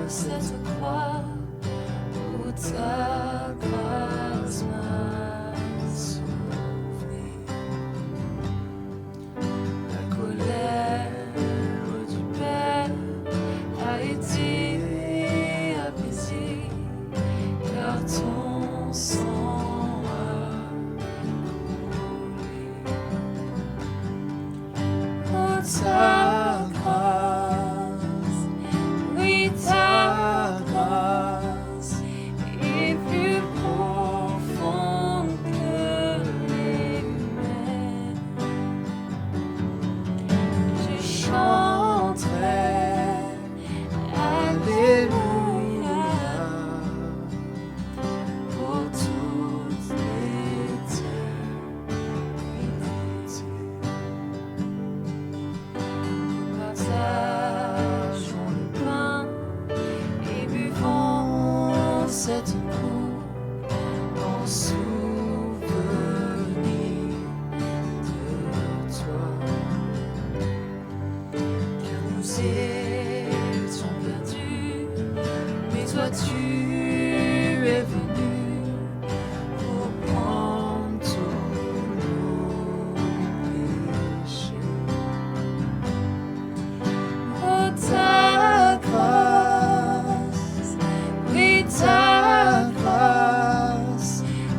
cette croix où ta grâce m'a sauvé. La colère du Père a été apaisée, car ton sang a coulé. Oh, ta grâce, oui, ta grâce est plus profonde que les mers. Je chanterai Alléluia pour toute l'éternité. Nous partageons le pain et buvons cette coupe en souvenir de toi. Car nous étions perdus, mais toi tu es venu pour prendre tous nos péchés. Oh, ta grâce, oui, ta grâce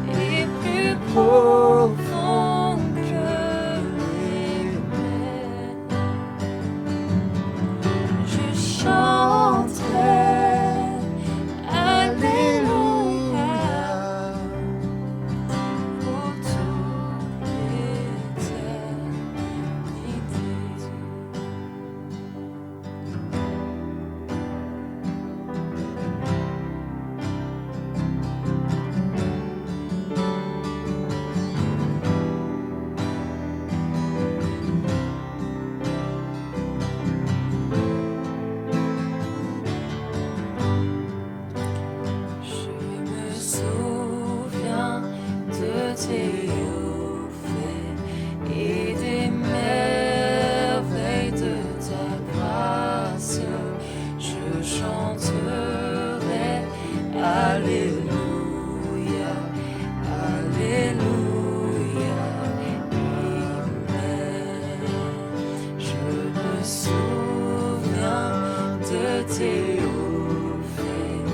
est plus profonde que les mers. Je chanterai Alléluia pour toute l'éternité. Je me souviens de tes hauts faits et des merveilles de ta grâce. Je chanterai Alléluia, Alléluia, Amen. Je me souviens de tes hauts faits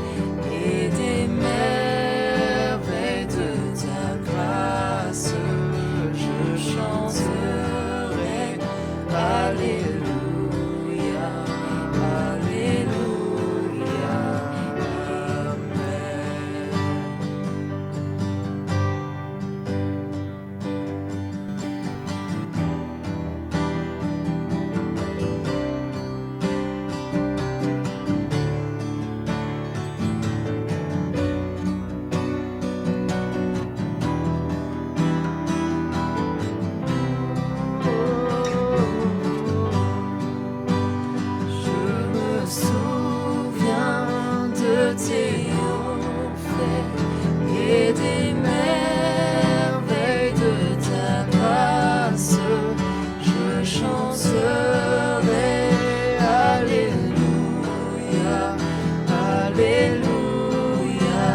et des merveilles de ta grâce. Je chanterai Alléluia, Alléluia, Amen. Je me souviens de tes hauts faits et des merveilles de ta grâce. Je chanterai Alléluia, Alléluia,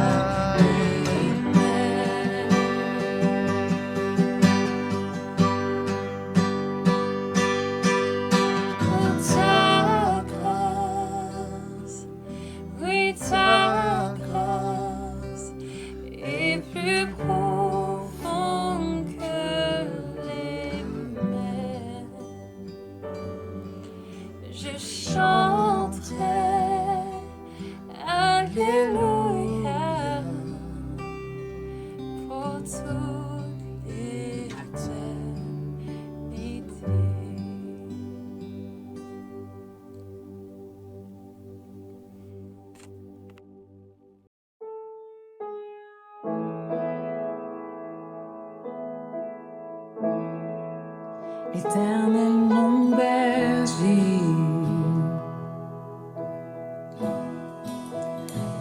Amen. Oh, ta grâce, oui, ta grâce est plus profonde que les mers. Je chanterai Alléluia pour toute l'éternité. Éternel mon berger,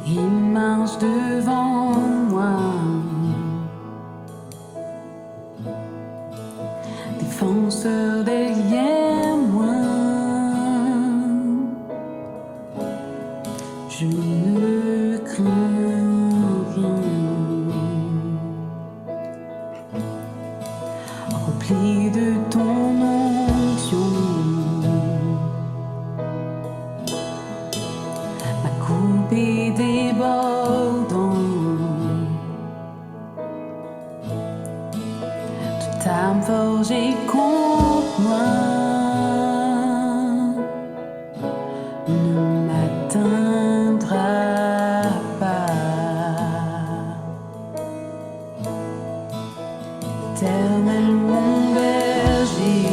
il marche devant moi, défenseur derrière moi. Je ne crains rien. Rempli de ton onction, ma coupe est débordante. Toute arme forgée contre moi ne m'atteindra pas. Éternel mon berger,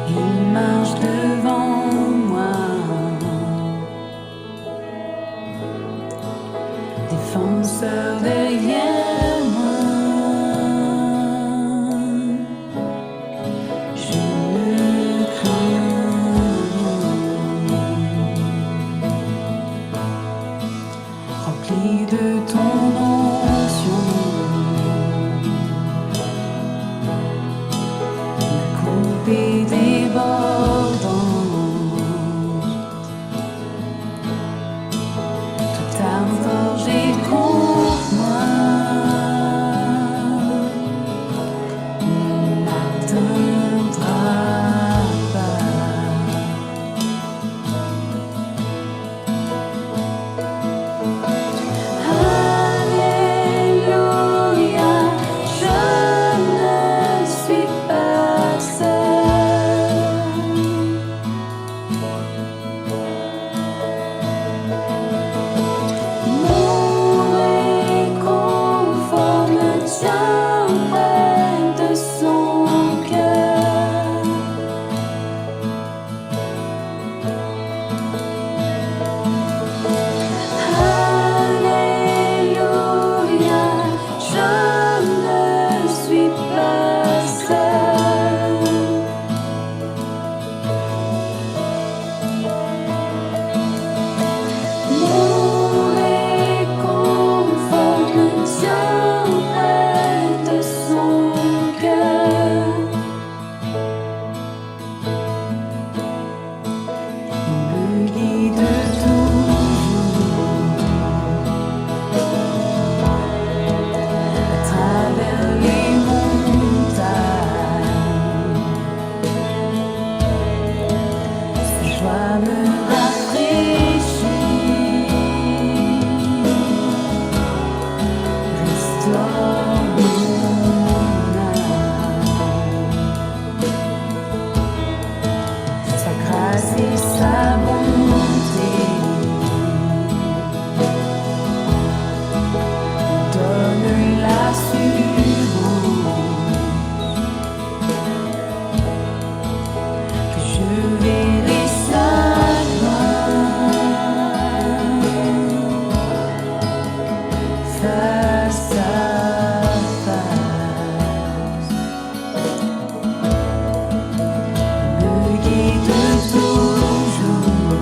il marche devant moi, défenseur derrière moi. Je ne crains rien. Rempli de ton onction, ma coupe est débordante. Toute arme forgée contre moi ne m'atteindra pas. Alléluia, je ne suis pas seul. Mon réconfort me tient près de son cœur. Alléluia, je ne suis pas seul. Mon réconfort me tient près de son cœur. Il me guide toujours à travers les montagnes. Sa joie me rafraîchit, restaure mon âme. Sa grâce et sa bonté donnent l'assurance que je verrai sa gloire face à face. Me guide toujours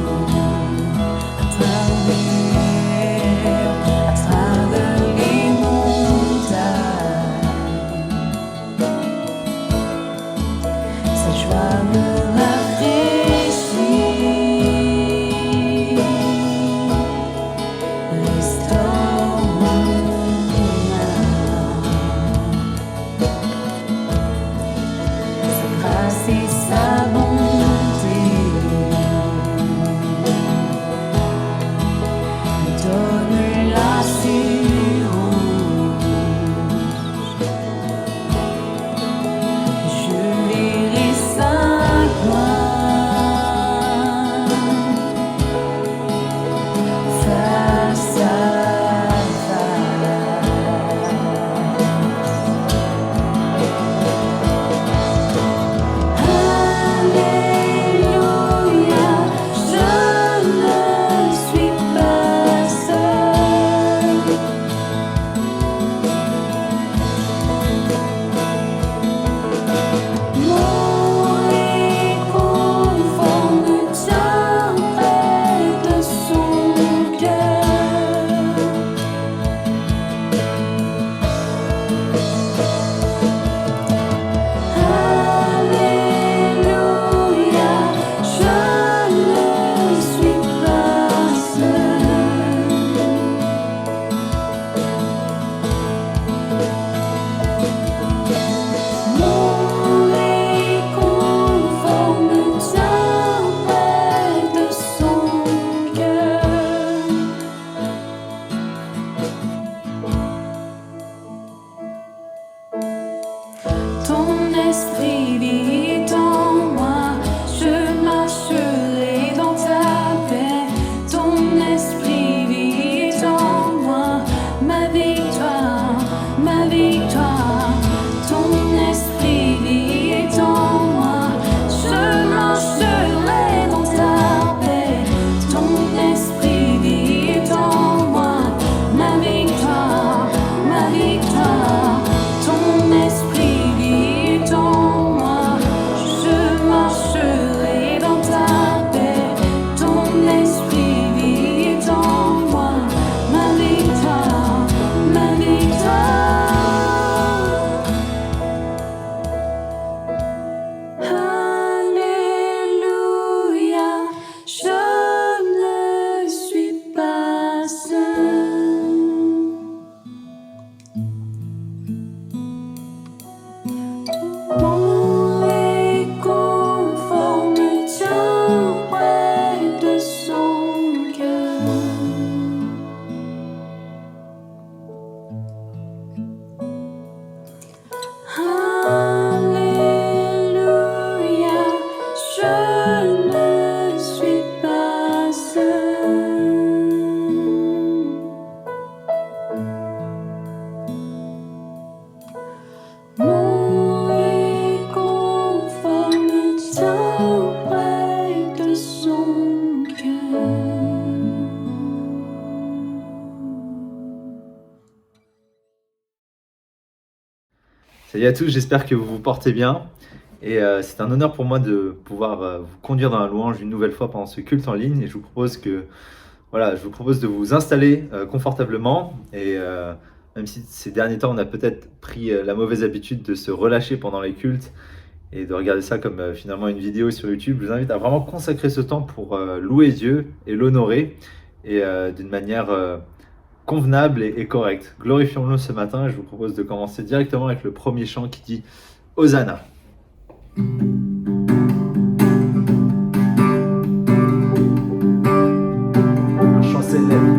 Salut à tous, j'espère que vous vous portez bien. Et c'est un honneur pour moi de pouvoir vous conduire dans la louange une nouvelle fois pendant ce culte en ligne. Et je vous propose de vous installer confortablement. Et même si ces derniers temps, on a peut-être pris la mauvaise habitude de se relâcher pendant les cultes et de regarder ça comme finalement une vidéo sur YouTube, je vous invite à vraiment consacrer ce temps pour louer Dieu et l'honorer et d'une manière convenable et correcte. Glorifions-le ce matin. Et je vous propose de commencer directement avec le premier chant qui dit Hosanna. Un chant s'élève.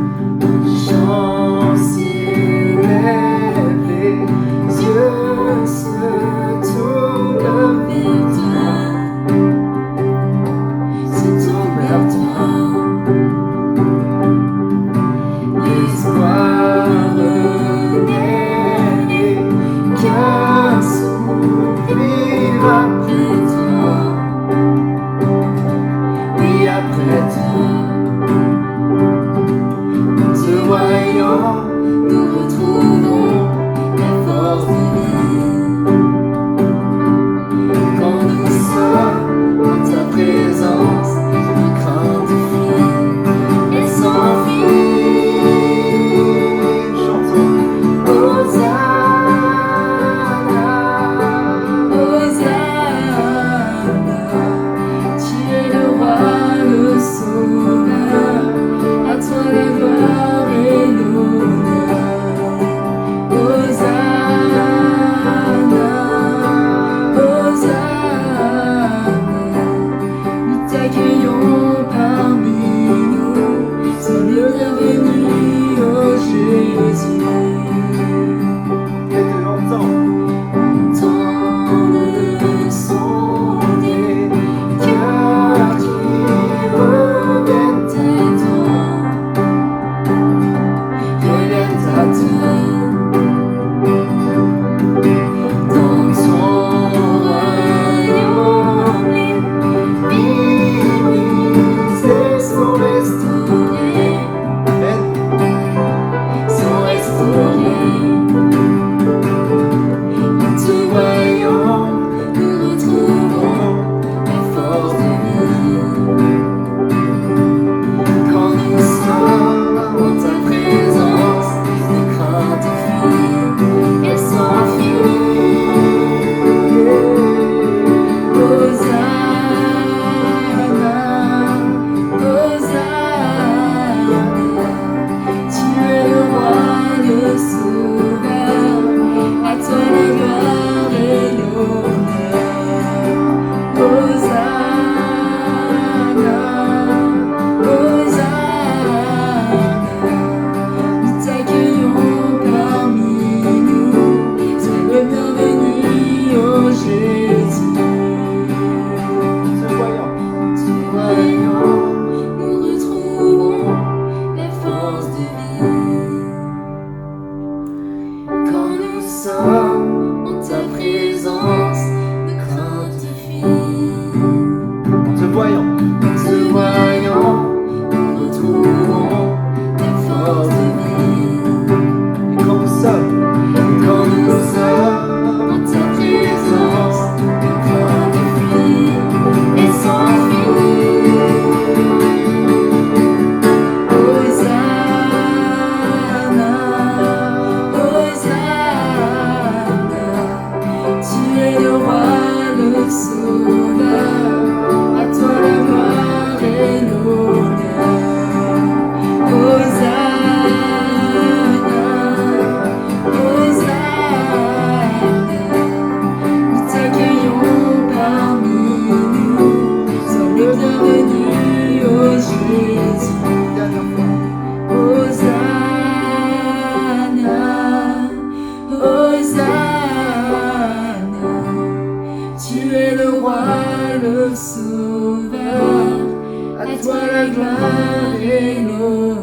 Chant s'élève, les yeux se tournent vers toi. Se tournent vers toi. L'espoir renaît, les cœurs s'ouvrent après toi. Oui, après toi. Te voyant, nous retrouvons la force de vie. Quand nous sommes dans ta présence, nos craintes fuient et s'enfuient. Chantons. Hosanna, Hosanna, tu es le roi, le sauveur, à toi la gloire et l'honneur. Hosanna, Hosanna, nous t'accueillons parmi nous, sois le bienvenu, ô Jésus. Et que l'entend. Entends le son des cœurs qui reviennent à toi, reviennent à toi. Dans ton royaume, les brisés sont restaurés, sont restaurés. Te voyant, nous retrouvons la force de vie. Quand nous sommes en ta présence, nos craintes fuient et s'enfuient. Hosanna, Hosanna, tu es le roi, le sauveur, à toi la gloire et l'honneur. Hosanna, Hosanna, nous t'accueillons parmi nous, sois le bienvenu, ô Jésus. Se voyant. Te voyant, nous retrouvons la force de vie. Quand nous sommes en ta présence, nos craintes fuient. Se voyant. Te voyant, nous retrouvons la force de vie. Et quand nous sommes. Quand nous sommes en ta présence, nos craintes fuient et s'enfuient. Hosanna, Hosanna, tu es le roi, le sauveur, à toi la gloire et l'honneur. Hosanna, Hosanna, nous t'accueillons parmi nous, sois le bienvenu, ô Jésus. Dernière fois. Hosanna, Hosanna, tu es le roi, le sauveur, à toi la gloire et l'honneur.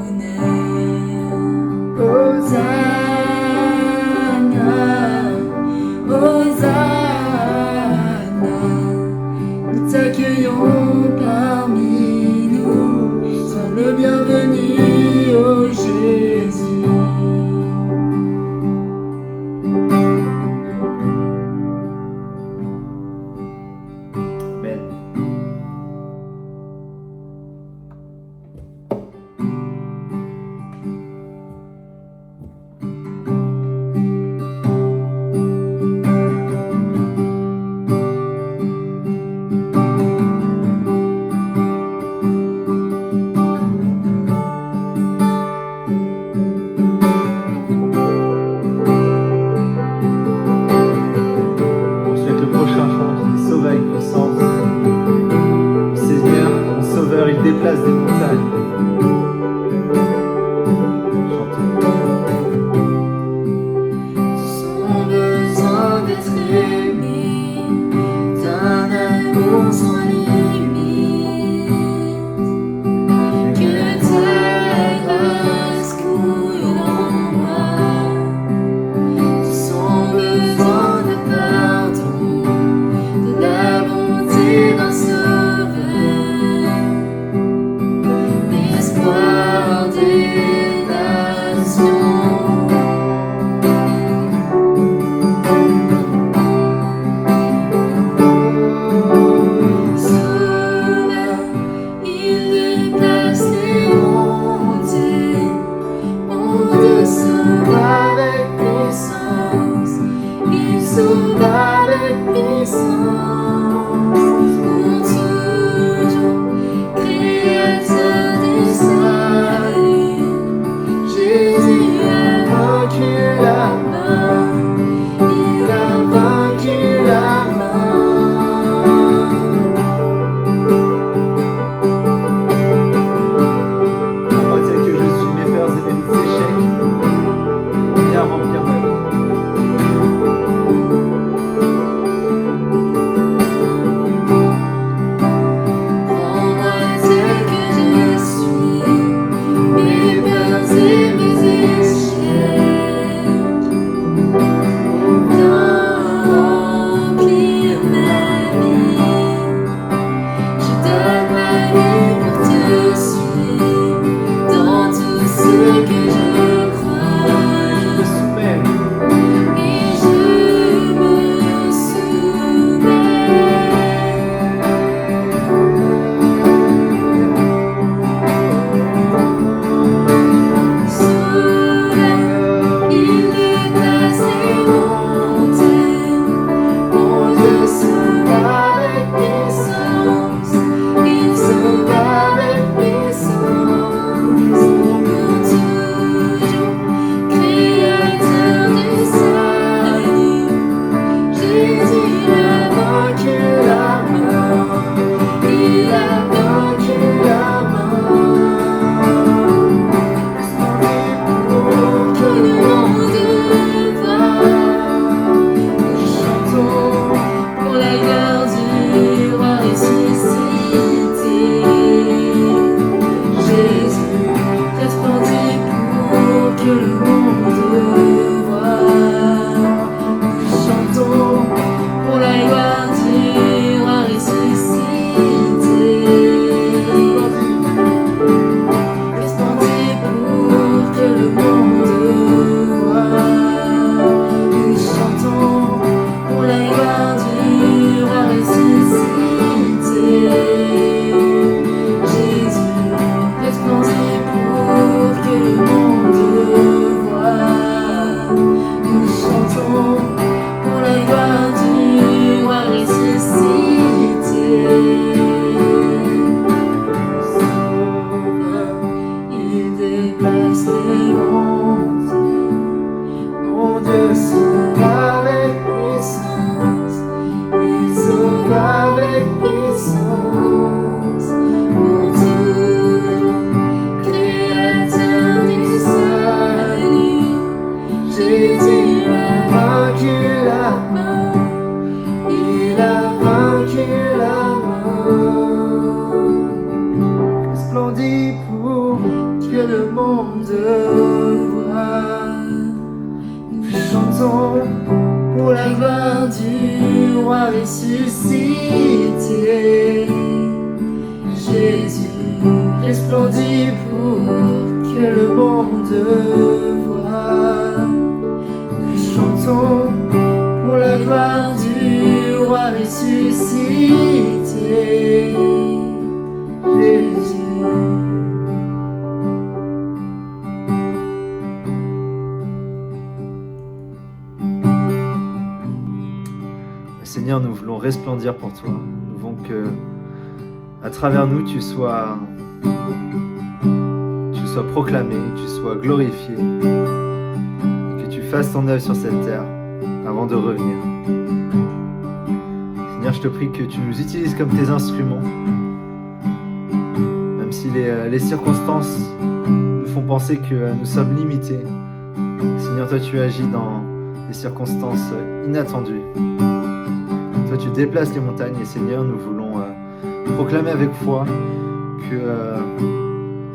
Hosanna, Hosanna, nous t'accueillons parmi nous, sois le bienvenu, ô Jésus. il déplace des montagnes. Chantons. Sans besoin d'être aimé, d'un amour sans limite, que ta grâce coule en moi, sans besoin de pardon, de la bonté d'un sauveur, l'espoir des nations. Sauve avec puissance, pour toujours, créateur du salut. Jésus a vaincu la mort, il a vaincu la mort. Moi, tel que je suis, mes peurs et mes échecs, viens remplir ma vie. Pour la gloire du roi ressuscité, Jésus resplendit pour que le monde voie. Nous chantons pour la gloire du roi ressuscité, Jésus. Seigneur, nous voulons resplendir pour toi. Nous voulons que, à travers nous, tu sois proclamé, tu sois glorifié, et que tu fasses ton œuvre sur cette terre avant de revenir. Seigneur, je te prie que tu nous utilises comme tes instruments, les circonstances nous font penser que nous sommes limités, Seigneur, toi tu agis dans des circonstances inattendues. Toi tu déplaces les montagnes et Seigneur, nous voulons proclamer avec foi que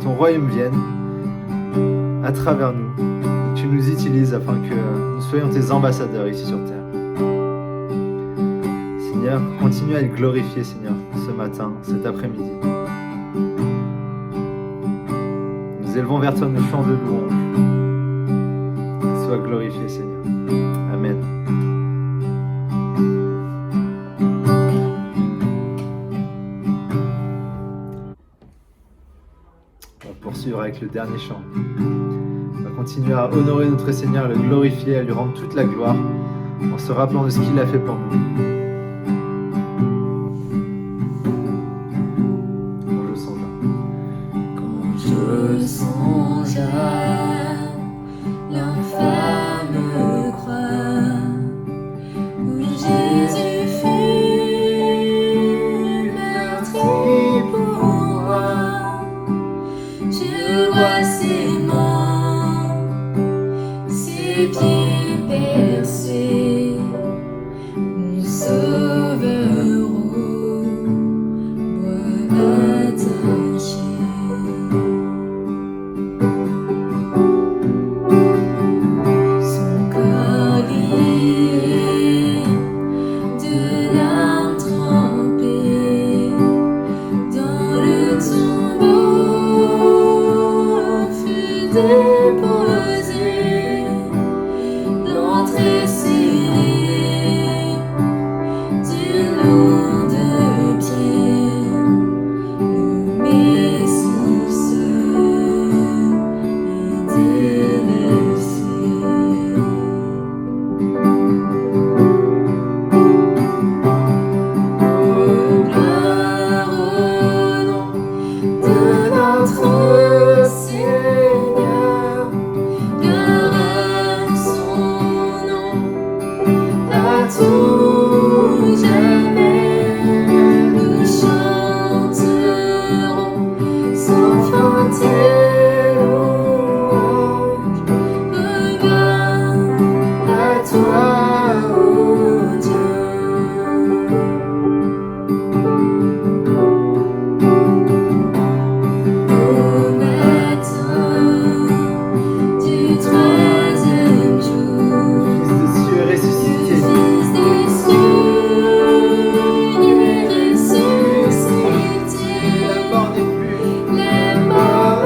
ton royaume vienne à travers nous, et que tu nous utilises afin que nous soyons tes ambassadeurs ici sur terre. Seigneur, continue à être glorifié, Seigneur, ce matin, cet après-midi. Nous élevons vers toi nos chants de louange. Sois glorifié, Seigneur. Amen. On va poursuivre avec le dernier chant. On va continuer à honorer notre Seigneur, à le glorifier, à lui rendre toute la gloire, en se rappelant de ce qu'il a fait pour nous. Je songe à l'infâme croix où Jésus fut meurtri pour moi. Je vois ses mains, ses pieds percés, mon sauveur au bois attaché. Déposé, l'entrée scellée d'une lourde pierre, le Messie seul est délaissé. Gloire au nom de notre Seigneur. Tout jamais nous chanterons sans fin tes louanges. Regarde à toi, ô Dieu. Au matin du troisième jour, Fils de Dieu ressuscité, Fils des cieux, ressuscité, la mort n'est plus, les morts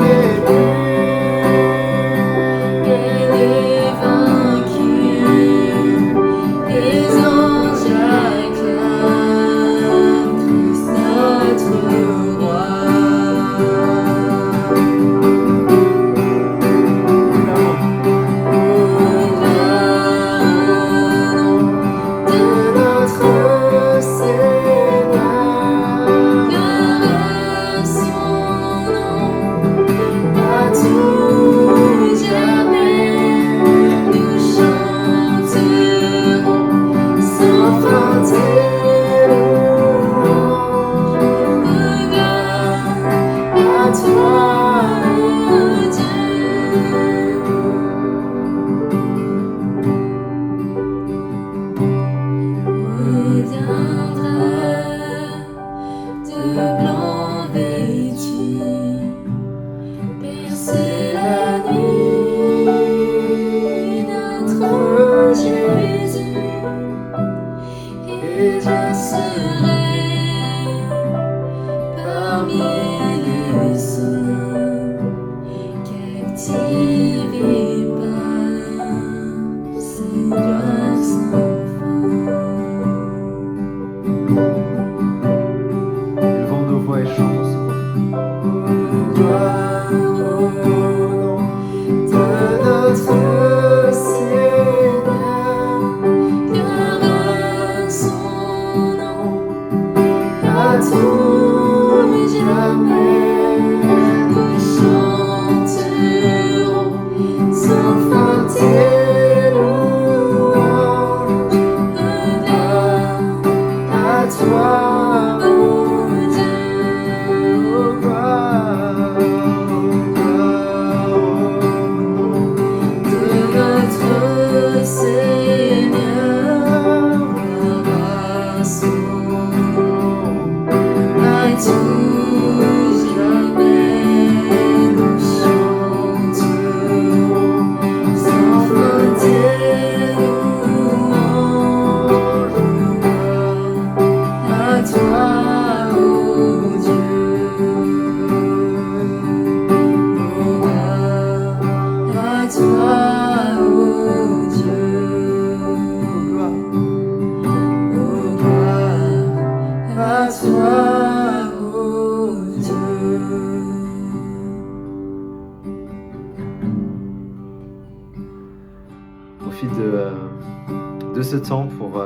de ce temps pour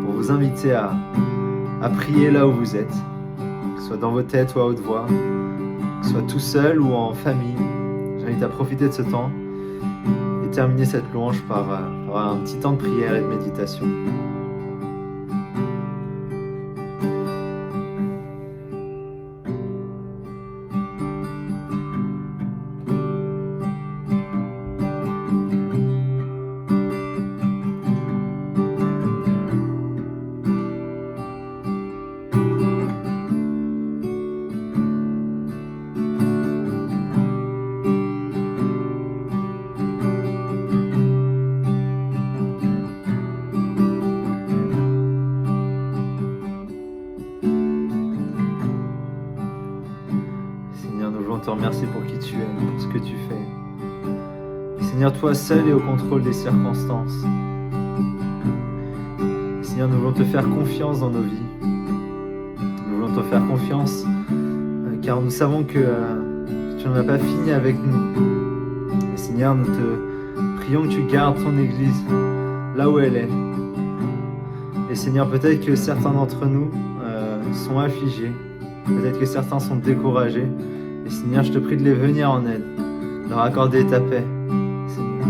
vous inviter à prier là où vous êtes, que ce soit dans vos têtes ou à haute voix, que ce soit tout seul ou en famille. J'invite à profiter de ce temps et terminer cette louange par un petit temps de prière et de méditation. Te remercier pour qui tu es, pour ce que tu fais. Seigneur, toi seul est au contrôle des circonstances. Seigneur, nous voulons te faire confiance dans nos vies. Nous voulons te faire confiance car nous savons que tu n'en as pas fini avec nous. Et Seigneur, nous te prions que tu gardes ton Église là où elle est. Et Seigneur, peut-être que certains d'entre nous sont affligés, peut-être que certains sont découragés. Et Seigneur, je te prie de les venir en aide, de leur accorder ta paix, Seigneur.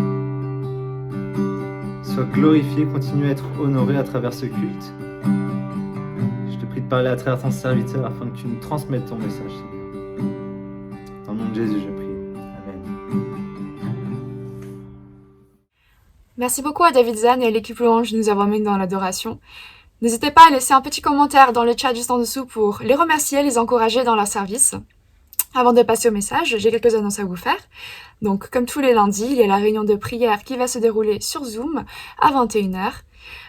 Sois glorifié, continue à être honoré à travers ce culte. Je te prie de parler à travers ton serviteur afin que tu nous transmettes ton message, Seigneur. Dans le nom de Jésus, je prie. Amen. Merci beaucoup à David Zahn et à l'équipe Louange de nous avoir mis dans l'adoration. N'hésitez pas à laisser un petit commentaire dans le chat juste en dessous pour les remercier, les encourager dans leur service. Avant de passer au message, j'ai quelques annonces à vous faire. Donc, comme tous les lundis, il y a la réunion de prière qui va se dérouler sur Zoom à 21h.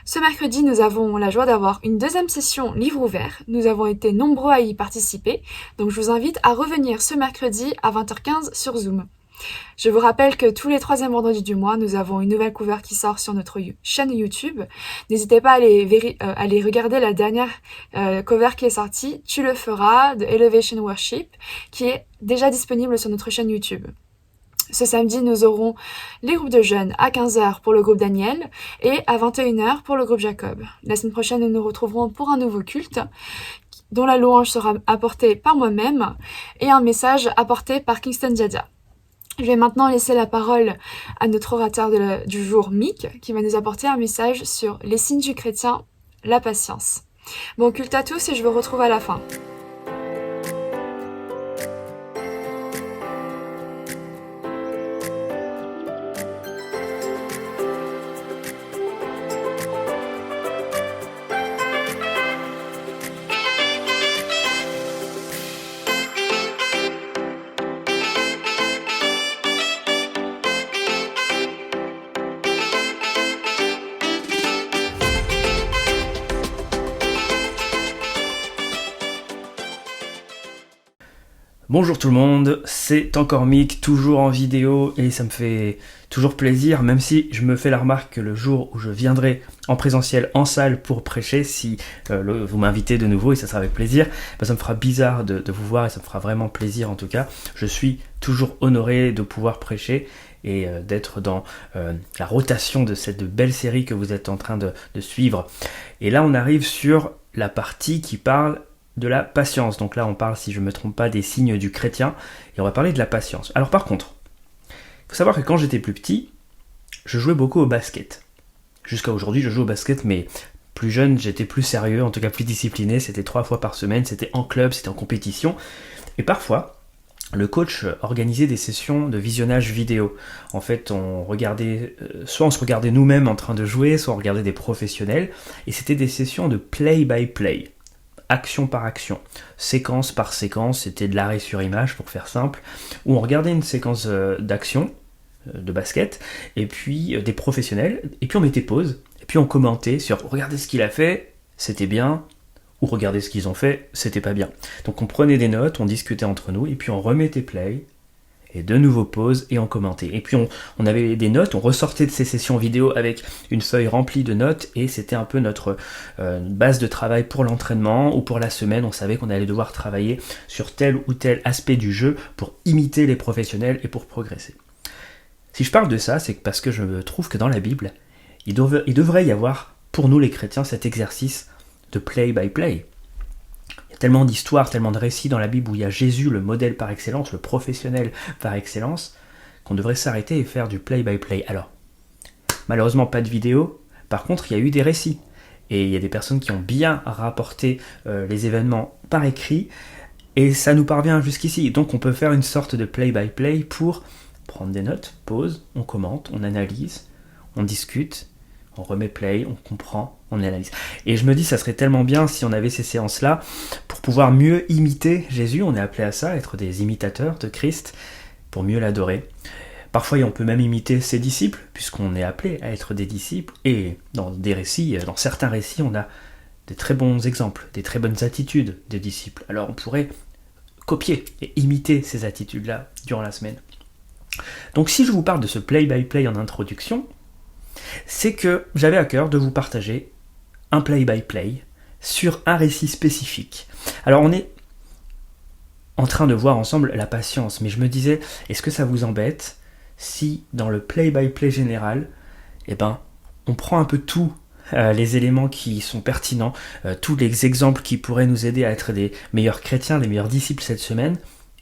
Ce mercredi, nous avons la joie d'avoir une deuxième session livre ouvert. Nous avons été nombreux à y participer, donc je vous invite à revenir ce mercredi à 20h15 sur Zoom. Je vous rappelle que tous les troisièmes vendredis du mois, nous avons une nouvelle cover qui sort sur notre chaîne YouTube. N'hésitez pas à aller regarder la dernière cover qui est sortie, Tu le feras, de Elevation Worship, qui est déjà disponible sur notre chaîne YouTube. Ce samedi, nous aurons les groupes de jeunes à 15h pour le groupe Daniel et à 21h pour le groupe Jacob. La semaine prochaine, nous nous retrouverons pour un nouveau culte dont la louange sera apportée par moi-même et un message apporté par Kingston Jadia. Je vais maintenant laisser la parole à notre orateur du jour, Mick, qui va nous apporter un message sur les signes du chrétien, la patience. Bon culte à tous et je vous retrouve à la fin. Bonjour tout le monde, c'est encore Mick, toujours en vidéo et ça me fait toujours plaisir, même si je me fais la remarque que le jour où je viendrai en présentiel en salle pour prêcher, si vous m'invitez de nouveau et ça sera avec plaisir, ça me fera bizarre de vous voir et ça me fera vraiment plaisir en tout cas. Je suis toujours honoré de pouvoir prêcher et d'être dans la rotation de cette belle série que vous êtes en train de suivre. Et là on arrive sur la partie qui parle de la patience. Donc là on parle, si je ne me trompe pas, des signes du chrétien et on va parler de la patience. Alors par contre, il faut savoir que quand j'étais plus petit, je jouais beaucoup au basket. Jusqu'à aujourd'hui je joue au basket, mais plus jeune j'étais plus sérieux, en tout cas plus discipliné, c'était 3 fois par semaine, c'était en club, c'était en compétition. Et parfois, le coach organisait des sessions de visionnage vidéo. En fait, on regardait, soit on se regardait nous-mêmes en train de jouer, soit on regardait des professionnels, et c'était des sessions de play-by-play. Action par action, séquence par séquence, c'était de l'arrêt sur image pour faire simple, où on regardait une séquence d'action, de basket, et puis des professionnels, et puis on mettait pause, et puis on commentait sur « regardez ce qu'il a fait, c'était bien », ou « regardez ce qu'ils ont fait, c'était pas bien ». Donc on prenait des notes, on discutait entre nous, et puis on remettait play, et de nouveau pause, et on commentait. Et puis on avait des notes, on ressortait de ces sessions vidéo avec une feuille remplie de notes, et c'était un peu notre base de travail pour l'entraînement, ou pour la semaine, on savait qu'on allait devoir travailler sur tel ou tel aspect du jeu pour imiter les professionnels et pour progresser. Si je parle de ça, c'est parce que je trouve que dans la Bible, il devrait y avoir pour nous les chrétiens, cet exercice de play by play. Il y a tellement d'histoires, tellement de récits dans la Bible où il y a Jésus, le modèle par excellence, le professionnel par excellence, qu'on devrait s'arrêter et faire du play by play. Alors, malheureusement pas de vidéo, par contre il y a eu des récits. Et il y a des personnes qui ont bien rapporté les événements par écrit, et ça nous parvient jusqu'ici. Donc on peut faire une sorte de play by play pour prendre des notes, pause, on commente, on analyse, on discute, on remet play, on comprend, on analyse. Et je me dis, ça serait tellement bien si on avait ces séances-là pour pouvoir mieux imiter Jésus. On est appelé à ça, être des imitateurs de Christ, pour mieux l'adorer. Parfois, on peut même imiter ses disciples, puisqu'on est appelé à être des disciples. Et dans des récits, dans certains récits, on a des très bons exemples, des très bonnes attitudes des disciples. Alors on pourrait copier et imiter ces attitudes-là durant la semaine. Donc si je vous parle de ce play by play en introduction, c'est que j'avais à cœur de vous partager un play by play sur un récit spécifique. Alors on est en train de voir ensemble la patience, mais je me disais, est-ce que ça vous embête si dans le play by play général, on prend un peu tous les éléments qui sont pertinents, tous les exemples qui pourraient nous aider à être des meilleurs chrétiens, des meilleurs disciples cette semaine,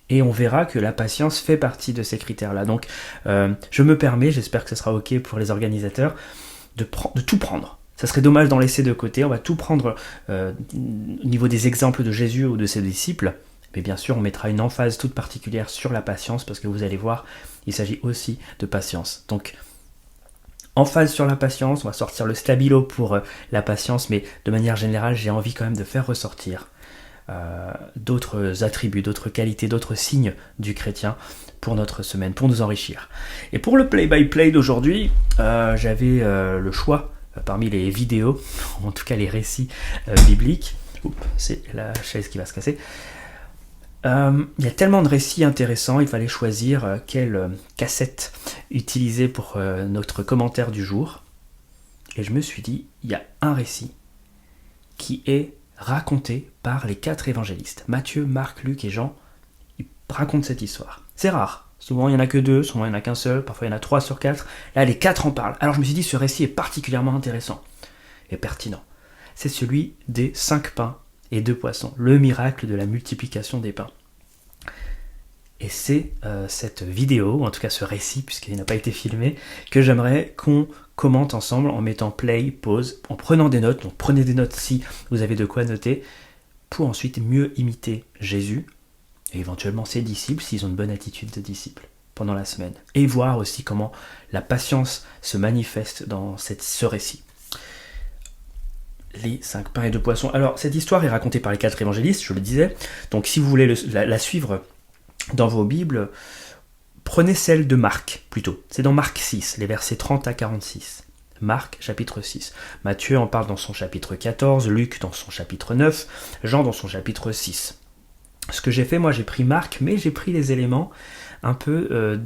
et on verra que la patience fait partie de ces critères-là. Donc, je me permets, j'espère que ce sera OK pour les organisateurs, de tout prendre. Ça serait dommage d'en laisser de côté. On va tout prendre au niveau des exemples de Jésus ou de ses disciples. Mais bien sûr, on mettra une emphase toute particulière sur la patience, parce que vous allez voir, il s'agit aussi de patience. Donc, emphase sur la patience, on va sortir le stabilo pour la patience, mais de manière générale, j'ai envie quand même de faire ressortir d'autres attributs, d'autres qualités, d'autres signes du chrétien pour notre semaine, pour nous enrichir. Et pour le play-by-play d'aujourd'hui, j'avais le choix parmi les vidéos, en tout cas les récits bibliques. Oups, c'est la chaise qui va se casser. Il y a tellement de récits intéressants, il fallait choisir quelle cassette utiliser pour notre commentaire du jour. Et je me suis dit, il y a un récit qui est raconté par les 4 évangélistes. Matthieu, Marc, Luc et Jean, ils racontent cette histoire. C'est rare. Souvent, il n'y en a que 2, souvent, il n'y en a qu'un seul, parfois, il y en a 3 sur 4. Là, les 4 en parlent. Alors, je me suis dit, ce récit est particulièrement intéressant et pertinent. C'est celui des 5 pains et 2 poissons, le miracle de la multiplication des pains. Et c'est cette vidéo, ou en tout cas ce récit, puisqu'il n'a pas été filmé, que j'aimerais qu'on commente ensemble en mettant play, pause, en prenant des notes. Donc prenez des notes si vous avez de quoi noter, pour ensuite mieux imiter Jésus, et éventuellement ses disciples, s'ils ont une bonne attitude de disciples, pendant la semaine. Et voir aussi comment la patience se manifeste dans ce récit. Les 5 pains et 2 poissons. Alors, cette histoire est racontée par les 4 évangélistes, je le disais. Donc, si vous voulez la suivre dans vos Bibles, prenez celle de Marc, plutôt. C'est dans Marc 6, les versets 30 à 46. Marc, chapitre 6. Matthieu en parle dans son chapitre 14, Luc dans son chapitre 9, Jean dans son chapitre 6. Ce que j'ai fait, moi, j'ai pris Marc, mais j'ai pris les éléments un peu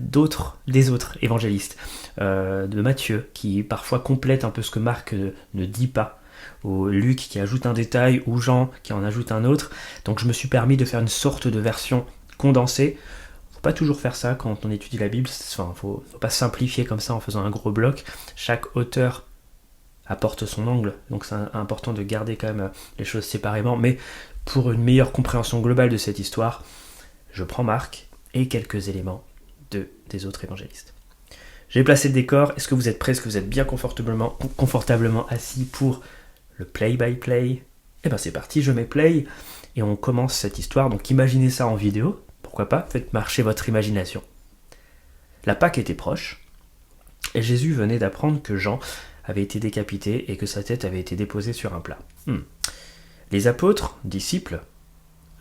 des autres évangélistes. De Matthieu, qui parfois complète un peu ce que Marc ne dit pas, ou Luc qui ajoute un détail, ou Jean qui en ajoute un autre. Donc je me suis permis de faire une sorte de version condensée. Faut pas toujours faire ça quand on étudie la Bible, faut pas simplifier comme ça en faisant un gros bloc. Chaque auteur apporte son angle, donc c'est important de garder quand même les choses séparément, mais pour une meilleure compréhension globale de cette histoire, je prends Marc et quelques éléments des autres évangélistes. J'ai placé le décor. Est-ce que vous êtes prêts? Est-ce que vous êtes bien confortablement assis pour le play-by-play? Eh bien c'est parti, je mets play et on commence cette histoire. Donc imaginez ça en vidéo, pourquoi pas, faites marcher votre imagination. La Pâque était proche et Jésus venait d'apprendre que Jean avait été décapité et que sa tête avait été déposée sur un plat. Les apôtres, disciples,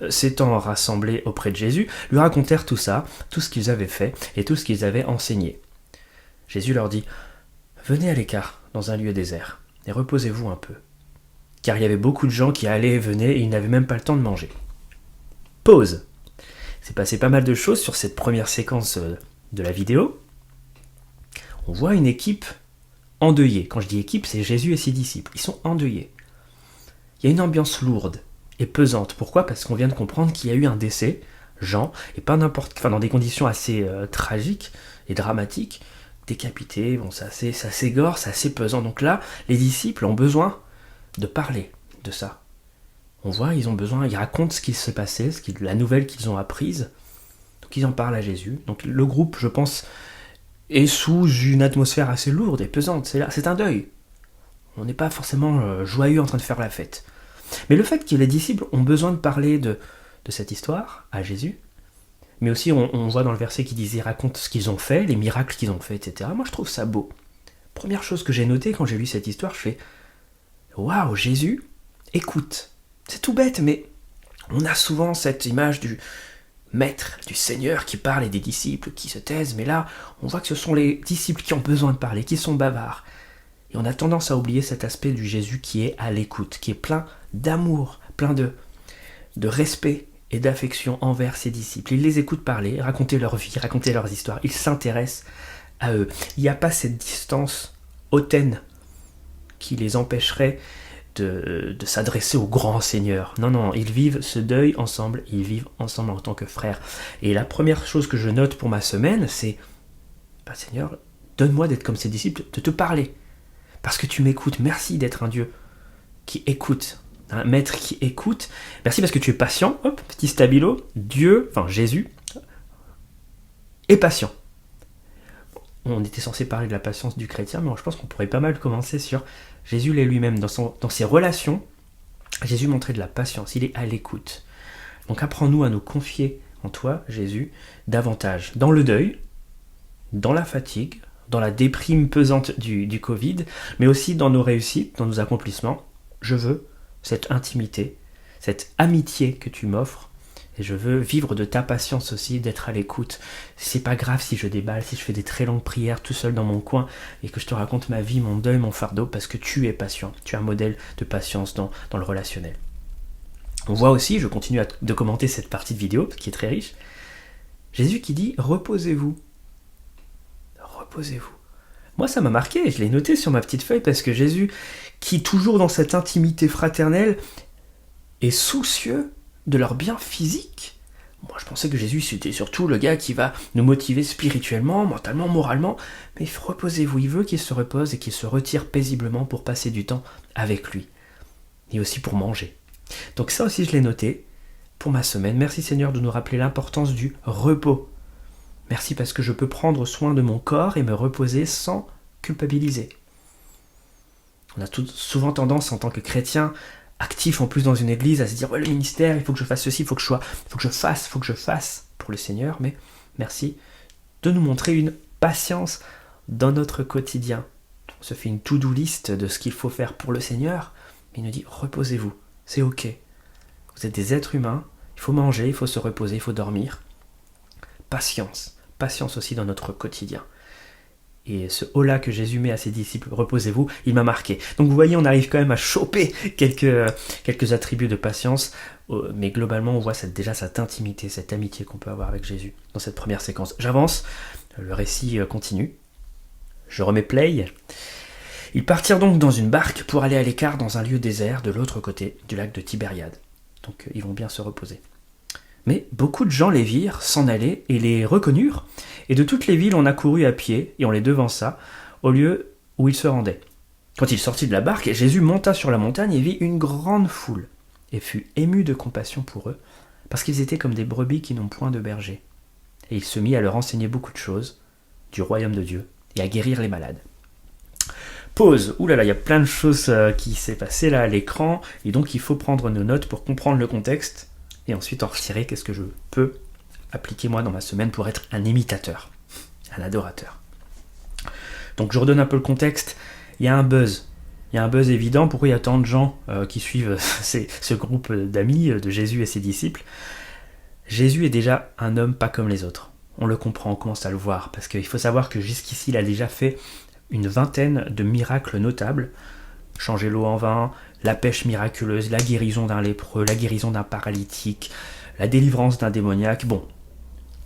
s'étant rassemblés auprès de Jésus, lui racontèrent tout ça, tout ce qu'ils avaient fait et tout ce qu'ils avaient enseigné. Jésus leur dit « Venez à l'écart, dans un lieu désert, et reposez-vous un peu. » Car il y avait beaucoup de gens qui allaient et venaient et ils n'avaient même pas le temps de manger. Pause. C'est passé pas mal de choses sur cette première séquence de la vidéo. On voit une équipe endeuillée. Quand je dis équipe, c'est Jésus et ses disciples. Ils sont endeuillés. Il y a une ambiance lourde et pesante. Pourquoi ? Parce qu'on vient de comprendre qu'il y a eu un décès, Jean, et pas n'importe, dans des conditions assez tragiques et dramatiques, décapité, bon, c'est assez gore, c'est assez pesant. Donc là, les disciples ont besoin de parler de ça. On voit, ils racontent ce qui s'est passé, la nouvelle qu'ils ont apprise. Donc ils en parlent à Jésus. Donc le groupe, je pense, est sous une atmosphère assez lourde et pesante. C'est un deuil. On n'est pas forcément joyeux en train de faire la fête. Mais le fait que les disciples ont besoin de parler de cette histoire à Jésus, mais aussi on voit dans le verset qui disait raconte ce qu'ils ont fait, les miracles qu'ils ont fait, etc. Moi je trouve ça beau. Première chose que j'ai notée quand j'ai lu cette histoire, je fais waouh, Jésus écoute. C'est tout bête, mais on a souvent cette image du maître, du Seigneur qui parle et des disciples qui se taisent, mais là on voit que ce sont les disciples qui ont besoin de parler, qui sont bavards. Et on a tendance à oublier cet aspect du Jésus qui est à l'écoute, qui est plein d'amour, plein de respect et d'affection envers ses disciples. Il les écoute parler, raconter leur vie, raconter leurs histoires. Il s'intéresse à eux. Il n'y a pas cette distance hautaine qui les empêcherait de s'adresser au grand Seigneur. Non, ils vivent ce deuil ensemble, ils vivent ensemble en tant que frères. Et la première chose que je note pour ma semaine, c'est Seigneur, donne-moi d'être comme ces disciples, de te parler. Parce que tu m'écoutes. Merci d'être un Dieu qui écoute. Un maître qui écoute. Merci parce que tu es patient. Hop, petit stabilo. Jésus est patient. On était censé parler de la patience du chrétien, mais je pense qu'on pourrait pas mal commencer sur Jésus l'est lui-même. Dans ses relations, Jésus montrait de la patience. Il est à l'écoute. Donc apprends-nous à nous confier en toi, Jésus, davantage. Dans le deuil, dans la fatigue, dans la déprime pesante du Covid, mais aussi dans nos réussites, dans nos accomplissements. Je veux cette intimité, cette amitié que tu m'offres, et je veux vivre de ta patience aussi, d'être à l'écoute. C'est pas grave si je déballe, si je fais des très longues prières tout seul dans mon coin, et que je te raconte ma vie, mon deuil, mon fardeau, parce que tu es patient, tu es un modèle de patience dans le relationnel. On voit aussi, je continue de commenter cette partie de vidéo, qui est très riche, Jésus qui dit « Reposez-vous ». Reposez-vous. Moi, ça m'a marqué, je l'ai noté sur ma petite feuille, parce que Jésus, qui toujours dans cette intimité fraternelle, est soucieux de leur bien physique. Moi, je pensais que Jésus, c'était surtout le gars qui va nous motiver spirituellement, mentalement, moralement, mais reposez-vous, il veut qu'il se repose et qu'il se retire paisiblement pour passer du temps avec lui, et aussi pour manger. Donc ça aussi, je l'ai noté pour ma semaine. Merci Seigneur de nous rappeler l'importance du repos. Merci parce que je peux prendre soin de mon corps et me reposer sans culpabiliser. On a souvent tendance en tant que chrétien, actif en plus dans une église, à se dire « Ouais, le ministère, il faut que je fasse ceci, il faut que je fasse pour le Seigneur. » Mais merci de nous montrer une patience dans notre quotidien. On se fait une to-do list de ce qu'il faut faire pour le Seigneur, mais il nous dit « Reposez-vous, c'est ok. Vous êtes des êtres humains, il faut manger, il faut se reposer, il faut dormir. » Patience aussi dans notre quotidien. Et ce « hola » que Jésus met à ses disciples, reposez-vous, il m'a marqué. Donc vous voyez, on arrive quand même à choper quelques attributs de patience, mais globalement on voit déjà cette intimité, cette amitié qu'on peut avoir avec Jésus dans cette première séquence. J'avance, le récit continue. Je remets play. Ils partirent donc dans une barque pour aller à l'écart dans un lieu désert de l'autre côté du lac de Tibériade. Donc ils vont bien se reposer. Mais beaucoup de gens les virent s'en aller et les reconnurent, et de toutes les villes on accourut à pied et on les devança au lieu où ils se rendaient. Quand il sortit de la barque, Jésus monta sur la montagne et vit une grande foule, et fut ému de compassion pour eux, parce qu'ils étaient comme des brebis qui n'ont point de berger. Et il se mit à leur enseigner beaucoup de choses du royaume de Dieu et à guérir les malades. Pause. Ouh là là, il y a plein de choses qui s'est passé là à l'écran, et donc il faut prendre nos notes pour comprendre le contexte. Et ensuite en retirer qu'est-ce que je peux appliquer moi dans ma semaine pour être un imitateur, un adorateur. Donc je redonne un peu le contexte, il y a un buzz évident, pourquoi il y a tant de gens qui suivent ce groupe d'amis de Jésus et ses disciples. Jésus est déjà un homme pas comme les autres, on le comprend, on commence à le voir, parce qu'il faut savoir que jusqu'ici il a déjà fait une vingtaine de miracles notables, changer l'eau en vin, la pêche miraculeuse, la guérison d'un lépreux, la guérison d'un paralytique, la délivrance d'un démoniaque. Bon,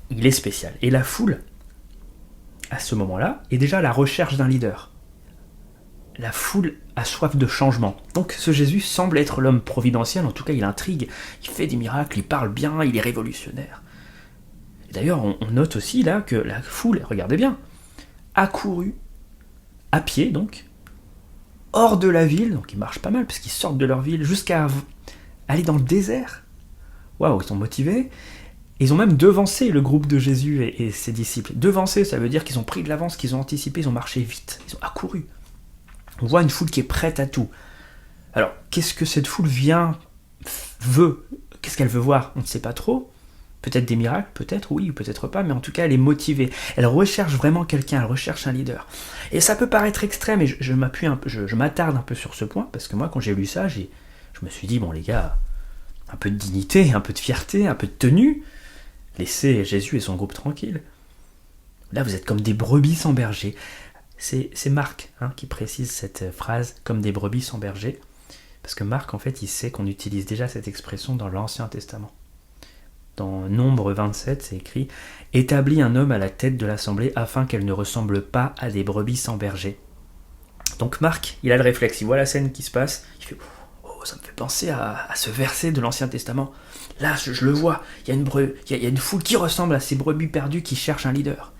il est spécial. Et la foule, à ce moment-là, est déjà à la recherche d'un leader. La foule a soif de changement. Donc ce Jésus semble être l'homme providentiel, en tout cas il intrigue, il fait des miracles, il parle bien, il est révolutionnaire. Et d'ailleurs, on note aussi là que la foule, regardez bien, accouru, à pied donc, hors de la ville, donc ils marchent pas mal parce qu'ils sortent de leur ville, jusqu'à aller dans le désert. Waouh, ils sont motivés. Ils ont même devancé le groupe de Jésus et ses disciples. Devancé, ça veut dire qu'ils ont pris de l'avance, qu'ils ont anticipé, ils ont marché vite, ils ont accouru. On voit une foule qui est prête à tout. Alors, qu'est-ce que cette foule veut? Qu'est-ce qu'elle veut voir? On ne sait pas trop. Peut-être des miracles, peut-être oui, ou peut-être pas, mais en tout cas, elle est motivée. Elle recherche vraiment quelqu'un, elle recherche un leader. Et ça peut paraître extrême, et je m'attarde un peu sur ce point, parce que moi, quand j'ai lu ça, je me suis dit, bon les gars, un peu de dignité, un peu de fierté, un peu de tenue, laissez Jésus et son groupe tranquille. Là, vous êtes comme des brebis sans berger. C'est Marc qui précise cette phrase, comme des brebis sans berger, parce que Marc, en fait, il sait qu'on utilise déjà cette expression dans l'Ancien Testament. Dans Nombre 27, c'est écrit « Établis un homme à la tête de l'assemblée afin qu'elle ne ressemble pas à des brebis sans berger. » Donc Marc, il a le réflexe, il voit la scène qui se passe, il fait « Oh, ça me fait penser à ce verset de l'Ancien Testament. Là, je le vois, il y a une foule qui ressemble à ces brebis perdues qui cherchent un leader. »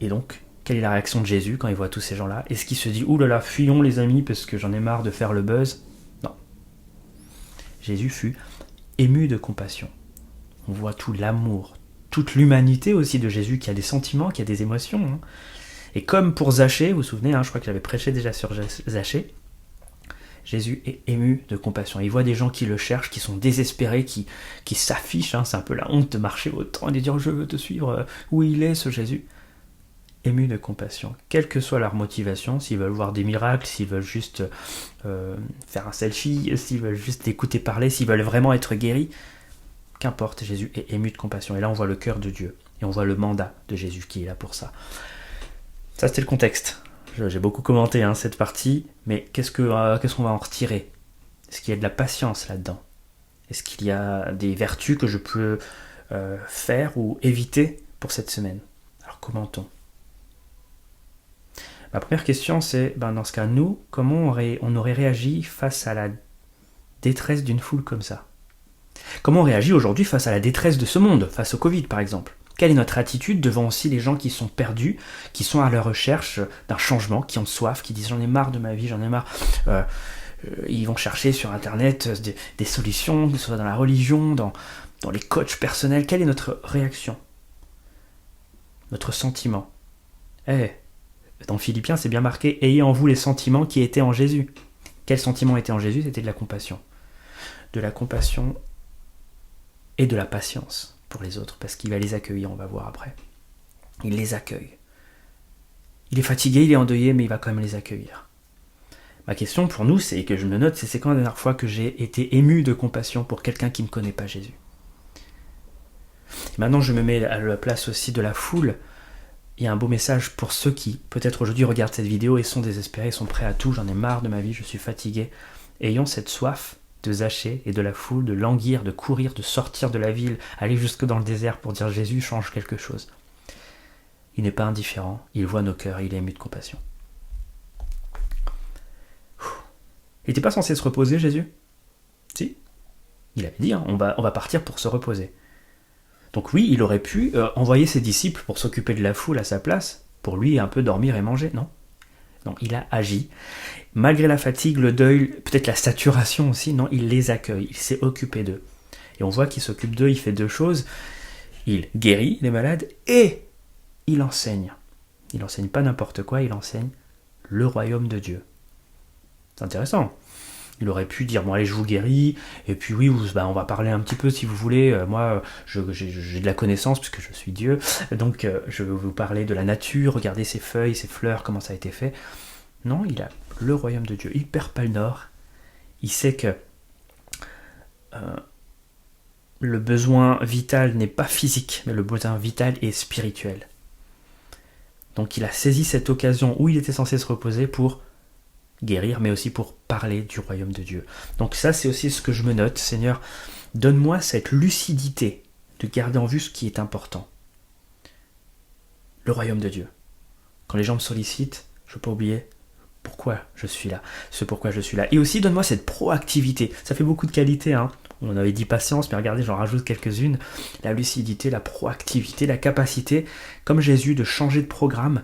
Et donc, quelle est la réaction de Jésus quand il voit tous ces gens-là? Est-ce qu'il se dit « Ouh là là, fuyons les amis parce que j'en ai marre de faire le buzz ?» Non. Jésus fut ému de compassion. On voit tout l'amour, toute l'humanité aussi de Jésus qui a des sentiments, qui a des émotions. Et comme pour Zachée, vous vous souvenez, je crois que j'avais prêché déjà sur Zachée, Jésus est ému de compassion. Il voit des gens qui le cherchent, qui sont désespérés, qui s'affichent. C'est un peu la honte de marcher autant et de dire « Je veux te suivre ». Où il est ce Jésus? Ému de compassion. Quelle que soit leur motivation, s'ils veulent voir des miracles, s'ils veulent juste faire un selfie, s'ils veulent juste écouter parler, s'ils veulent vraiment être guéris, qu'importe, Jésus est ému de compassion. Et là, on voit le cœur de Dieu. Et on voit le mandat de Jésus qui est là pour ça. Ça, c'était le contexte. J'ai beaucoup commenté cette partie, mais qu'est-ce qu'on va en retirer? Est-ce qu'il y a de la patience là-dedans? Est-ce qu'il y a des vertus que je peux faire ou éviter pour cette semaine? Alors, commentons. Ma première question, c'est, dans ce cas, nous, comment on aurait réagi face à la détresse d'une foule comme ça? Comment on réagit aujourd'hui face à la détresse de ce monde, face au Covid par exemple? Quelle est notre attitude devant aussi les gens qui sont perdus, qui sont à la recherche d'un changement, qui ont soif, qui disent « j'en ai marre de ma vie, j'en ai marre ». Ils vont chercher sur Internet des solutions, que ce soit dans la religion, dans les coachs personnels. Quelle est notre réaction? Notre sentiment? Dans Philippiens, c'est bien marqué « Ayez en vous les sentiments qui étaient en Jésus ». Quels sentiments étaient en Jésus? C'était de la compassion. De la compassion et de la patience pour les autres, parce qu'il va les accueillir, on va voir après. Il les accueille. Il est fatigué, il est endeuillé, mais il va quand même les accueillir. Ma question pour nous, c'est que je me note, c'est quand la dernière fois que j'ai été ému de compassion pour quelqu'un qui ne connaît pas Jésus? Et maintenant, je me mets à la place aussi de la foule. Il y a un beau message pour ceux qui, peut-être aujourd'hui, regardent cette vidéo et sont désespérés, sont prêts à tout, j'en ai marre de ma vie, je suis fatigué. Ayons cette soif de Zachée et de la foule, de languir, de courir, de sortir de la ville, aller jusque dans le désert pour dire Jésus change quelque chose. Il n'est pas indifférent, il voit nos cœurs, il est ému de compassion. Il n'était pas censé se reposer, Jésus? Si. Il avait dit, on va partir pour se reposer. Donc oui, il aurait pu envoyer ses disciples pour s'occuper de la foule à sa place, pour lui un peu dormir et manger, non? Non, il a agi. Malgré la fatigue, le deuil, peut-être la saturation aussi, non, il les accueille, il s'est occupé d'eux. Et on voit qu'il s'occupe d'eux, il fait deux choses. Il guérit les malades et il enseigne. Il enseigne pas n'importe quoi, il enseigne le royaume de Dieu. C'est intéressant. Il aurait pu dire, bon allez, je vous guéris, et puis oui, on va parler un petit peu si vous voulez. Moi, j'ai de la connaissance puisque je suis Dieu, donc je vais vous parler de la nature, regardez ces feuilles, ces fleurs, comment ça a été fait. Non, il a le royaume de Dieu. Il perd pas le nord. Il sait que le besoin vital n'est pas physique, mais le besoin vital est spirituel. Donc il a saisi cette occasion où il était censé se reposer pour guérir, mais aussi pour parler du royaume de Dieu. Donc ça, c'est aussi ce que je me note. Seigneur, donne-moi cette lucidité de garder en vue ce qui est important. Le royaume de Dieu. Quand les gens me sollicitent, je ne veux pas oublier pourquoi je suis là, ce pourquoi je suis là. Et aussi, donne-moi cette proactivité. Ça fait beaucoup de qualité, On avait dit patience, mais regardez, j'en rajoute quelques-unes. La lucidité, la proactivité, la capacité, comme Jésus, de changer de programme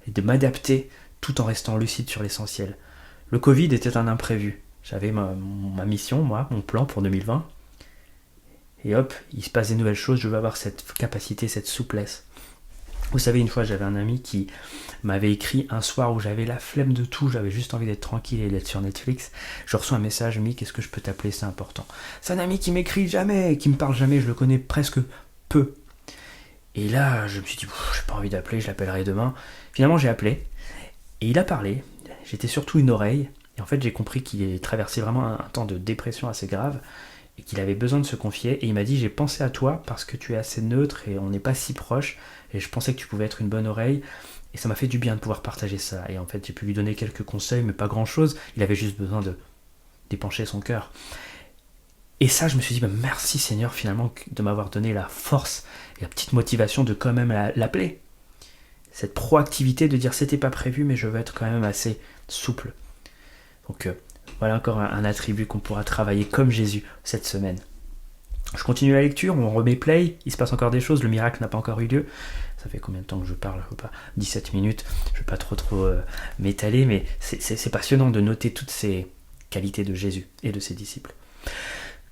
et de m'adapter tout en restant lucide sur l'essentiel. Le Covid était un imprévu. J'avais ma mission, moi, mon plan pour 2020. Et hop, il se passe des nouvelles choses, je veux avoir cette capacité, cette souplesse. Vous savez, une fois, j'avais un ami qui m'avait écrit un soir où j'avais la flemme de tout, j'avais juste envie d'être tranquille et d'être sur Netflix. Je reçois un message, Mick, est-ce que je peux t'appeler, c'est important. C'est un ami qui m'écrit jamais, qui me parle jamais, je le connais presque peu. Et là, je me suis dit, j'ai pas envie d'appeler, je l'appellerai demain. Finalement, j'ai appelé, et il a parlé. J'étais surtout une oreille, et en fait, j'ai compris qu'il traversait vraiment un temps de dépression assez grave, et qu'il avait besoin de se confier, et il m'a dit, j'ai pensé à toi parce que tu es assez neutre et on n'est pas si proche, et je pensais que tu pouvais être une bonne oreille, et ça m'a fait du bien de pouvoir partager ça. Et en fait, j'ai pu lui donner quelques conseils, mais pas grand-chose, il avait juste besoin de d'épancher son cœur. Et ça, je me suis dit, merci Seigneur, finalement, de m'avoir donné la force et la petite motivation de quand même l'appeler. Cette proactivité de dire, c'était pas prévu, mais je veux être quand même assez souple. Donc, voilà encore un attribut qu'on pourra travailler comme Jésus cette semaine. Je continue la lecture, on remet play, il se passe encore des choses, le miracle n'a pas encore eu lieu. Ça fait combien de temps que je parle? Je sais pas, 17 minutes, je ne vais pas trop m'étaler, mais c'est passionnant de noter toutes ces qualités de Jésus et de ses disciples.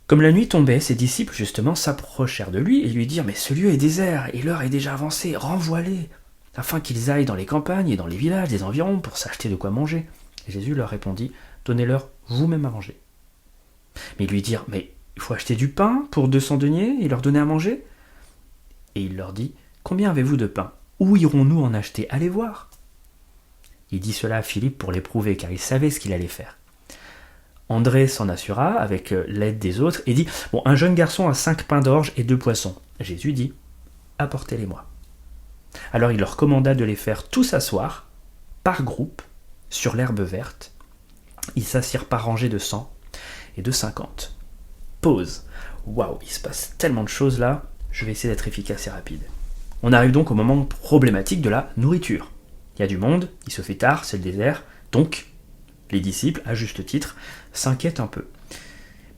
Comme la nuit tombait, ses disciples justement s'approchèrent de lui et lui dirent « Mais ce lieu est désert et l'heure est déjà avancée, renvoie-les, afin qu'ils aillent dans les campagnes et dans les villages des environs pour s'acheter de quoi manger. » Et Jésus leur répondit « Donnez-leur vous-même à manger. » Mais ils lui dirent « Mais il faut acheter du pain pour 200 deniers et leur donner à manger ?» Et il leur dit « Combien avez-vous de pain? Où irons-nous en acheter? Allez voir. » Il dit cela à Philippe pour l'éprouver, car il savait ce qu'il allait faire. André s'en assura avec l'aide des autres et dit « Bon, un jeune garçon a 5 pains d'orge et 2 poissons. » Jésus dit « Apportez-les-moi. » Alors il leur commanda de les faire tous asseoir, par groupe, sur l'herbe verte. Ils s'assirent par rangées de 100 et de 50. Pause. Waouh, il se passe tellement de choses là, je vais essayer d'être efficace et rapide. On arrive donc au moment problématique de la nourriture. Il y a du monde, il se fait tard, c'est le désert, donc les disciples, à juste titre, s'inquiètent un peu.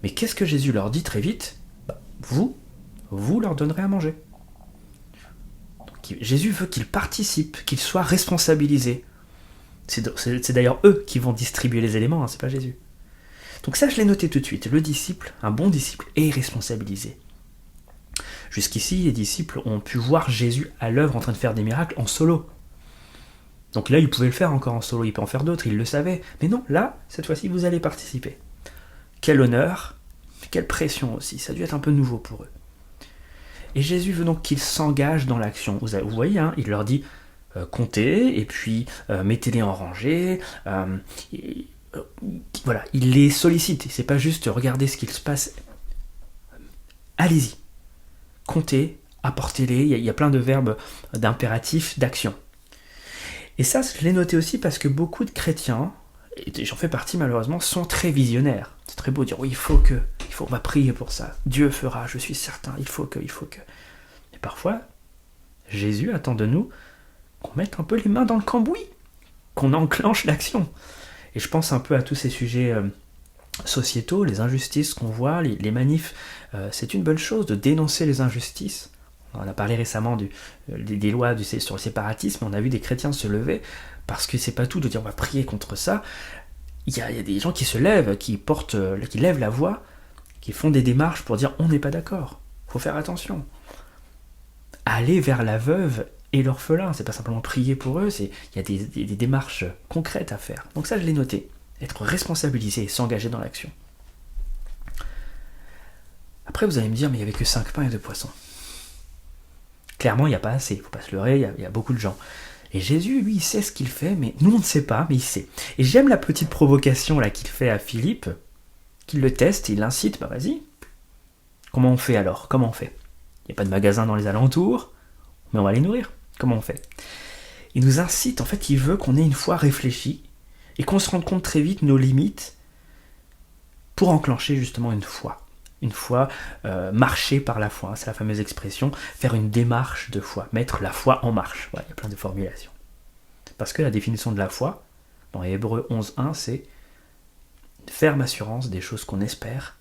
Mais qu'est-ce que Jésus leur dit très vite? Vous leur donnerez à manger. Donc, Jésus veut qu'ils participent, qu'ils soient responsabilisés. C'est d'ailleurs eux qui vont distribuer les éléments, c'est pas Jésus. Donc ça, je l'ai noté tout de suite. Le disciple, un bon disciple, est responsabilisé. Jusqu'ici, les disciples ont pu voir Jésus à l'œuvre en train de faire des miracles en solo. Donc là, il pouvait le faire encore en solo, il peut en faire d'autres, il le savait. Mais non, là, cette fois-ci, vous allez participer. Quel honneur, quelle pression aussi, ça a dû être un peu nouveau pour eux. Et Jésus veut donc qu'ils s'engagent dans l'action. Vous voyez, hein, il leur dit comptez, et puis mettez-les en rangée. Voilà, il les sollicite. C'est pas juste regardez ce qu'il se passe. Allez-y, comptez, apportez-les. Il y a plein de verbes d'impératifs, d'action. Et ça, je l'ai noté aussi parce que beaucoup de chrétiens, et j'en fais partie malheureusement, sont très visionnaires. C'est très beau de dire, oui, on va prier pour ça. Dieu fera, je suis certain, il faut que. Et parfois, Jésus attend de nous qu'on mette un peu les mains dans le cambouis, qu'on enclenche l'action. Et je pense un peu à tous ces sujets sociétaux, les injustices qu'on voit, les manifs. C'est une bonne chose de dénoncer les injustices. On a parlé récemment des lois sur le séparatisme, on a vu des chrétiens se lever, parce que c'est pas tout de dire on va prier contre ça. Il y a des gens qui se lèvent, qui lèvent la voix, qui font des démarches pour dire on n'est pas d'accord, il faut faire attention. Aller vers la veuve et l'orphelin, c'est pas simplement prier pour eux, il y a des démarches concrètes à faire. Donc ça, je l'ai noté, être responsabilisé et s'engager dans l'action. Après, vous allez me dire, mais il n'y avait que 5 pains et 2 poissons. Clairement, il n'y a pas assez, il ne faut pas se leurrer, il y a beaucoup de gens. Et Jésus, lui, il sait ce qu'il fait, mais nous, on ne sait pas, mais il sait. Et j'aime la petite provocation là qu'il fait à Philippe, qu'il le teste, il l'incite, vas-y. Comment on fait alors? Comment on fait? Il n'y a pas de magasin dans les alentours, mais on va les nourrir. Comment on fait? Il nous incite, en fait, il veut qu'on ait une foi réfléchie et qu'on se rende compte très vite nos limites pour enclencher justement une foi. Une foi, marcher par la foi, c'est la fameuse expression, faire une démarche de foi, mettre la foi en marche. Voilà, il y a plein de formulations. Parce que la définition de la foi, dans Hébreux 11.1, c'est une ferme assurance des choses qu'on espère,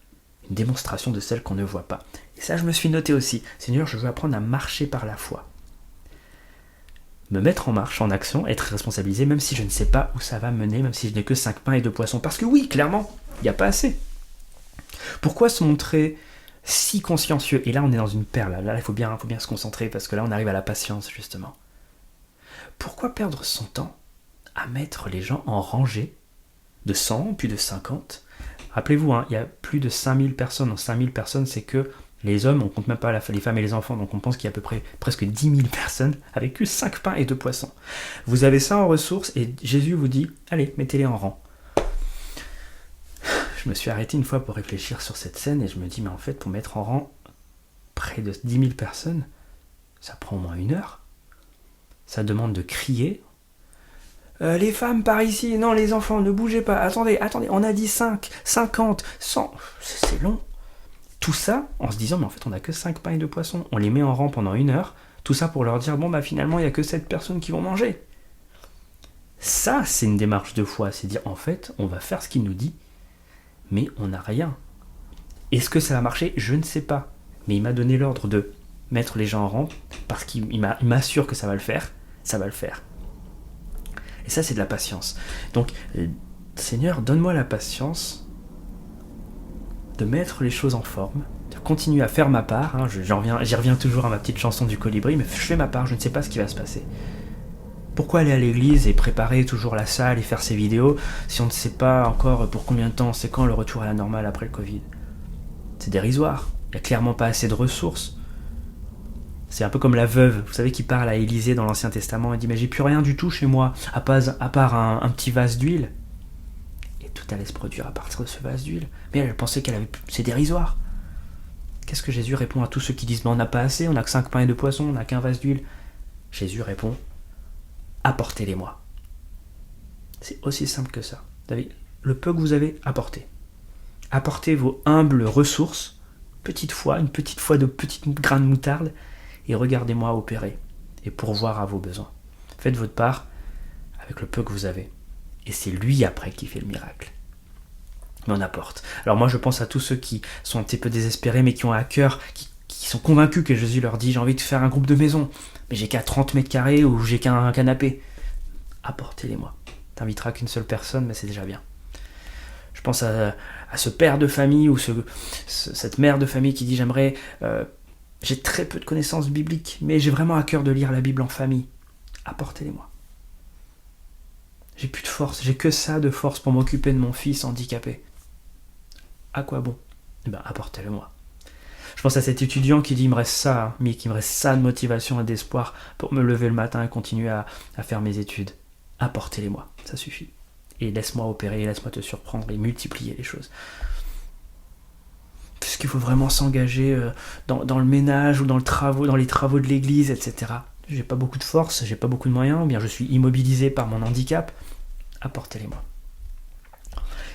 une démonstration de celle qu'on ne voit pas. Et ça, je me suis noté aussi. Seigneur, je veux apprendre à marcher par la foi. Me mettre en marche, en action, être responsabilisé, même si je ne sais pas où ça va mener, même si je n'ai que 5 pains et 2 poissons. Parce que oui, clairement, il n'y a pas assez. Pourquoi se montrer si consciencieux? Et là, on est dans une perle. Là, il faut bien se concentrer, parce que là, on arrive à la patience, justement. Pourquoi perdre son temps à mettre les gens en rangée de 100, puis de 50? Rappelez-vous, il y a plus de 5000 personnes. En 5000 personnes, c'est que les hommes, on compte même pas les femmes et les enfants, donc on pense qu'il y a à peu près presque 10 000 personnes avec que 5 pains et 2 poissons. Vous avez ça en ressources et Jésus vous dit, allez, mettez-les en rang. Je me suis arrêté une fois pour réfléchir sur cette scène et je me dis, mais en fait, pour mettre en rang près de 10 000 personnes, ça prend au moins 1 heure. Ça demande de crier. Les femmes par ici, non, les enfants, ne bougez pas, attendez, on a dit 5, 50, 100, c'est long. Tout ça en se disant, mais en fait, on n'a que 5 pains et 2 poissons. On les met en rang pendant 1 heure. Tout ça pour leur dire, bon, bah finalement, il n'y a que 7 personnes qui vont manger. Ça, c'est une démarche de foi. C'est dire, en fait, on va faire ce qu'il nous dit, mais on n'a rien. Est-ce que ça va marcher? Je ne sais pas. Mais il m'a donné l'ordre de mettre les gens en rang parce qu'il m'assure que ça va le faire. Ça va le faire. Et ça, c'est de la patience. Donc, Seigneur, donne-moi la patience de mettre les choses en forme, de continuer à faire ma part. J'y reviens toujours à ma petite chanson du colibri, mais je fais ma part, je ne sais pas ce qui va se passer. Pourquoi aller à l'église et préparer toujours la salle et faire ses vidéos si on ne sait pas encore pour combien de temps, c'est quand le retour à la normale après le Covid? C'est dérisoire, il n'y a clairement pas assez de ressources. C'est un peu comme la veuve, vous savez, qui parle à Élisée dans l'Ancien Testament et dit « Mais j'ai plus rien du tout chez moi, à part un petit vase d'huile. » Tout allait se produire à partir de ce vase d'huile. Mais elle pensait qu'elle avait... C'est dérisoire. Qu'est-ce que Jésus répond à tous ceux qui disent « Mais on n'a pas assez, on n'a que 5 pains et 2 poissons, on n'a qu'un vase d'huile. » Jésus répond « Apportez-les-moi. » C'est aussi simple que ça. David, le peu que vous avez, apportez. Apportez vos humbles ressources, une petite foi de petite grain de moutarde, et regardez-moi opérer et pourvoir à vos besoins. Faites votre part avec le peu que vous avez. Et c'est lui après qui fait le miracle. Mais on apporte. Alors moi je pense à tous ceux qui sont un petit peu désespérés mais qui ont à cœur, qui sont convaincus que Jésus leur dit j'ai envie de faire un groupe de maison, mais j'ai qu'à 30 mètres carrés ou j'ai qu'un canapé. Apportez-les-moi. T'inviteras qu'une seule personne, mais c'est déjà bien. Je pense à ce père de famille ou cette mère de famille qui dit j'aimerais... j'ai très peu de connaissances bibliques, mais j'ai vraiment à cœur de lire la Bible en famille. Apportez-les-moi. J'ai plus de force, j'ai que ça de force pour m'occuper de mon fils handicapé. À quoi bon? Eh bien, apportez-le-moi. Je pense à cet étudiant qui dit, il me reste ça, Mick, il me reste ça de motivation et d'espoir pour me lever le matin et continuer à faire mes études. Apportez-les-moi, ça suffit. Et laisse-moi opérer, laisse-moi te surprendre et multiplier les choses. Puisqu'il faut vraiment s'engager dans le ménage ou dans les travaux de l'église, etc. J'ai pas beaucoup de force, j'ai pas beaucoup de moyens, ou bien je suis immobilisé par mon handicap. Apportez-les-moi.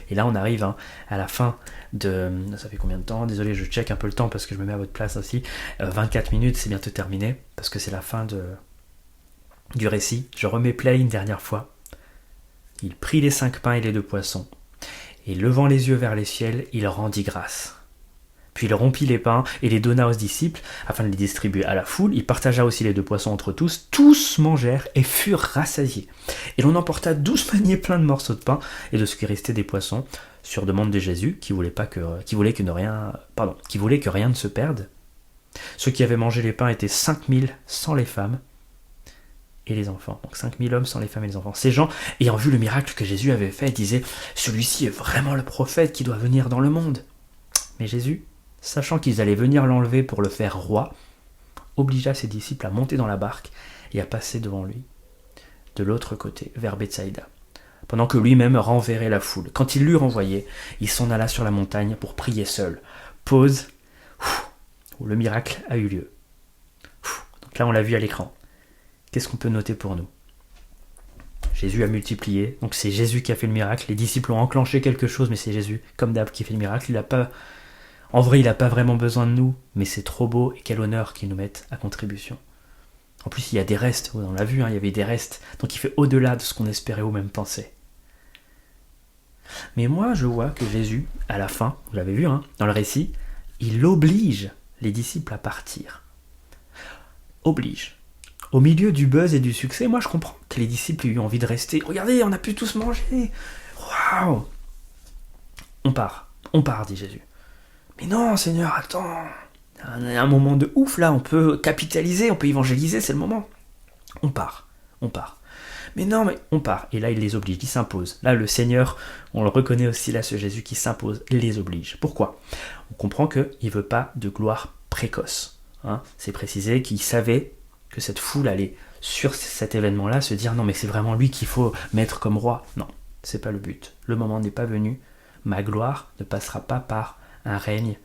Et là, on arrive à la fin de... Ça fait combien de temps? Désolé, je check un peu le temps parce que je me mets à votre place aussi. 24 minutes, c'est bientôt terminé, parce que c'est la fin du récit. Je remets play une dernière fois. Il prit les 5 pains et les 2 poissons, et levant les yeux vers les ciels, il rendit grâce. Puis il rompit les pains et les donna aux disciples, afin de les distribuer à la foule. Il partagea aussi les 2 poissons entre tous. Tous mangèrent et furent rassasiés. Et l'on emporta 12 paniers pleins de morceaux de pain et de ce qui restait des poissons, sur demande de Jésus, qui voulait que rien ne se perde. Ceux qui avaient mangé les pains étaient 5000 sans les femmes et les enfants. Donc 5000 hommes sans les femmes et les enfants. Ces gens, ayant vu le miracle que Jésus avait fait, disaient « Celui-ci est vraiment le prophète qui doit venir dans le monde. » Mais Jésus, sachant qu'ils allaient venir l'enlever pour le faire roi, obligea ses disciples à monter dans la barque et à passer devant lui, de l'autre côté, vers Bethsaïda, pendant que lui-même renverrait la foule. Quand il l'eut renvoyé, il s'en alla sur la montagne pour prier seul. Pause, où le miracle a eu lieu. Donc là, on l'a vu à l'écran. Qu'est-ce qu'on peut noter pour nous? Jésus a multiplié, donc c'est Jésus qui a fait le miracle. Les disciples ont enclenché quelque chose, mais c'est Jésus, comme d'hab, qui fait le miracle. En vrai, il n'a pas vraiment besoin de nous, mais c'est trop beau et quel honneur qu'il nous mette à contribution. En plus, il y a des restes, on l'a vu, il y avait des restes, donc il fait au-delà de ce qu'on espérait ou même pensait. Mais moi, je vois que Jésus, à la fin, vous l'avez vu dans le récit, il oblige les disciples à partir. Oblige. Au milieu du buzz et du succès, moi je comprends que les disciples aient eu envie de rester. Regardez, on a pu tous manger. Waouh! On part, dit Jésus. Mais non, Seigneur, attends. Il y a un moment de ouf là, on peut capitaliser, on peut évangéliser, c'est le moment. On part. Mais non, mais on part. Et là, il les oblige, il s'impose. Là, le Seigneur, on le reconnaît aussi là, ce Jésus qui s'impose, il les oblige. Pourquoi? On comprend qu'il ne veut pas de gloire précoce. C'est précisé qu'il savait que cette foule allait, sur cet événement-là, se dire non, mais c'est vraiment lui qu'il faut mettre comme roi. Non, c'est pas le but. Le moment n'est pas venu. Ma gloire ne passera pas par un règne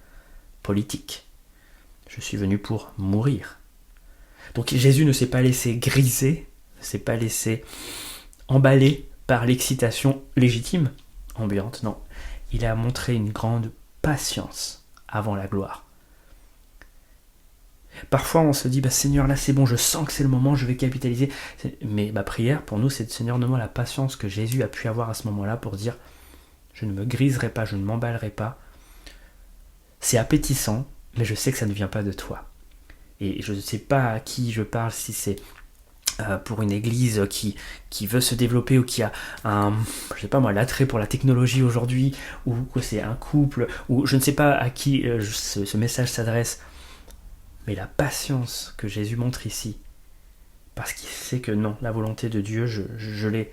politique. Je suis venu pour mourir. Donc Jésus ne s'est pas laissé griser, ne s'est pas laissé emballer par l'excitation légitime, ambiante, non. Il a montré une grande patience avant la gloire. Parfois on se dit, Seigneur, là c'est bon, je sens que c'est le moment, je vais capitaliser. Mais ma prière pour nous, c'est Seigneur, donne-moi la patience que Jésus a pu avoir à ce moment-là pour dire, je ne me griserai pas, je ne m'emballerai pas. C'est appétissant, mais je sais que ça ne vient pas de toi. Et je ne sais pas à qui je parle, si c'est pour une église qui veut se développer ou qui a l'attrait pour la technologie aujourd'hui, ou que c'est un couple, ou je ne sais pas à qui ce message s'adresse. Mais la patience que Jésus montre ici, parce qu'il sait que non, la volonté de Dieu, je l'ai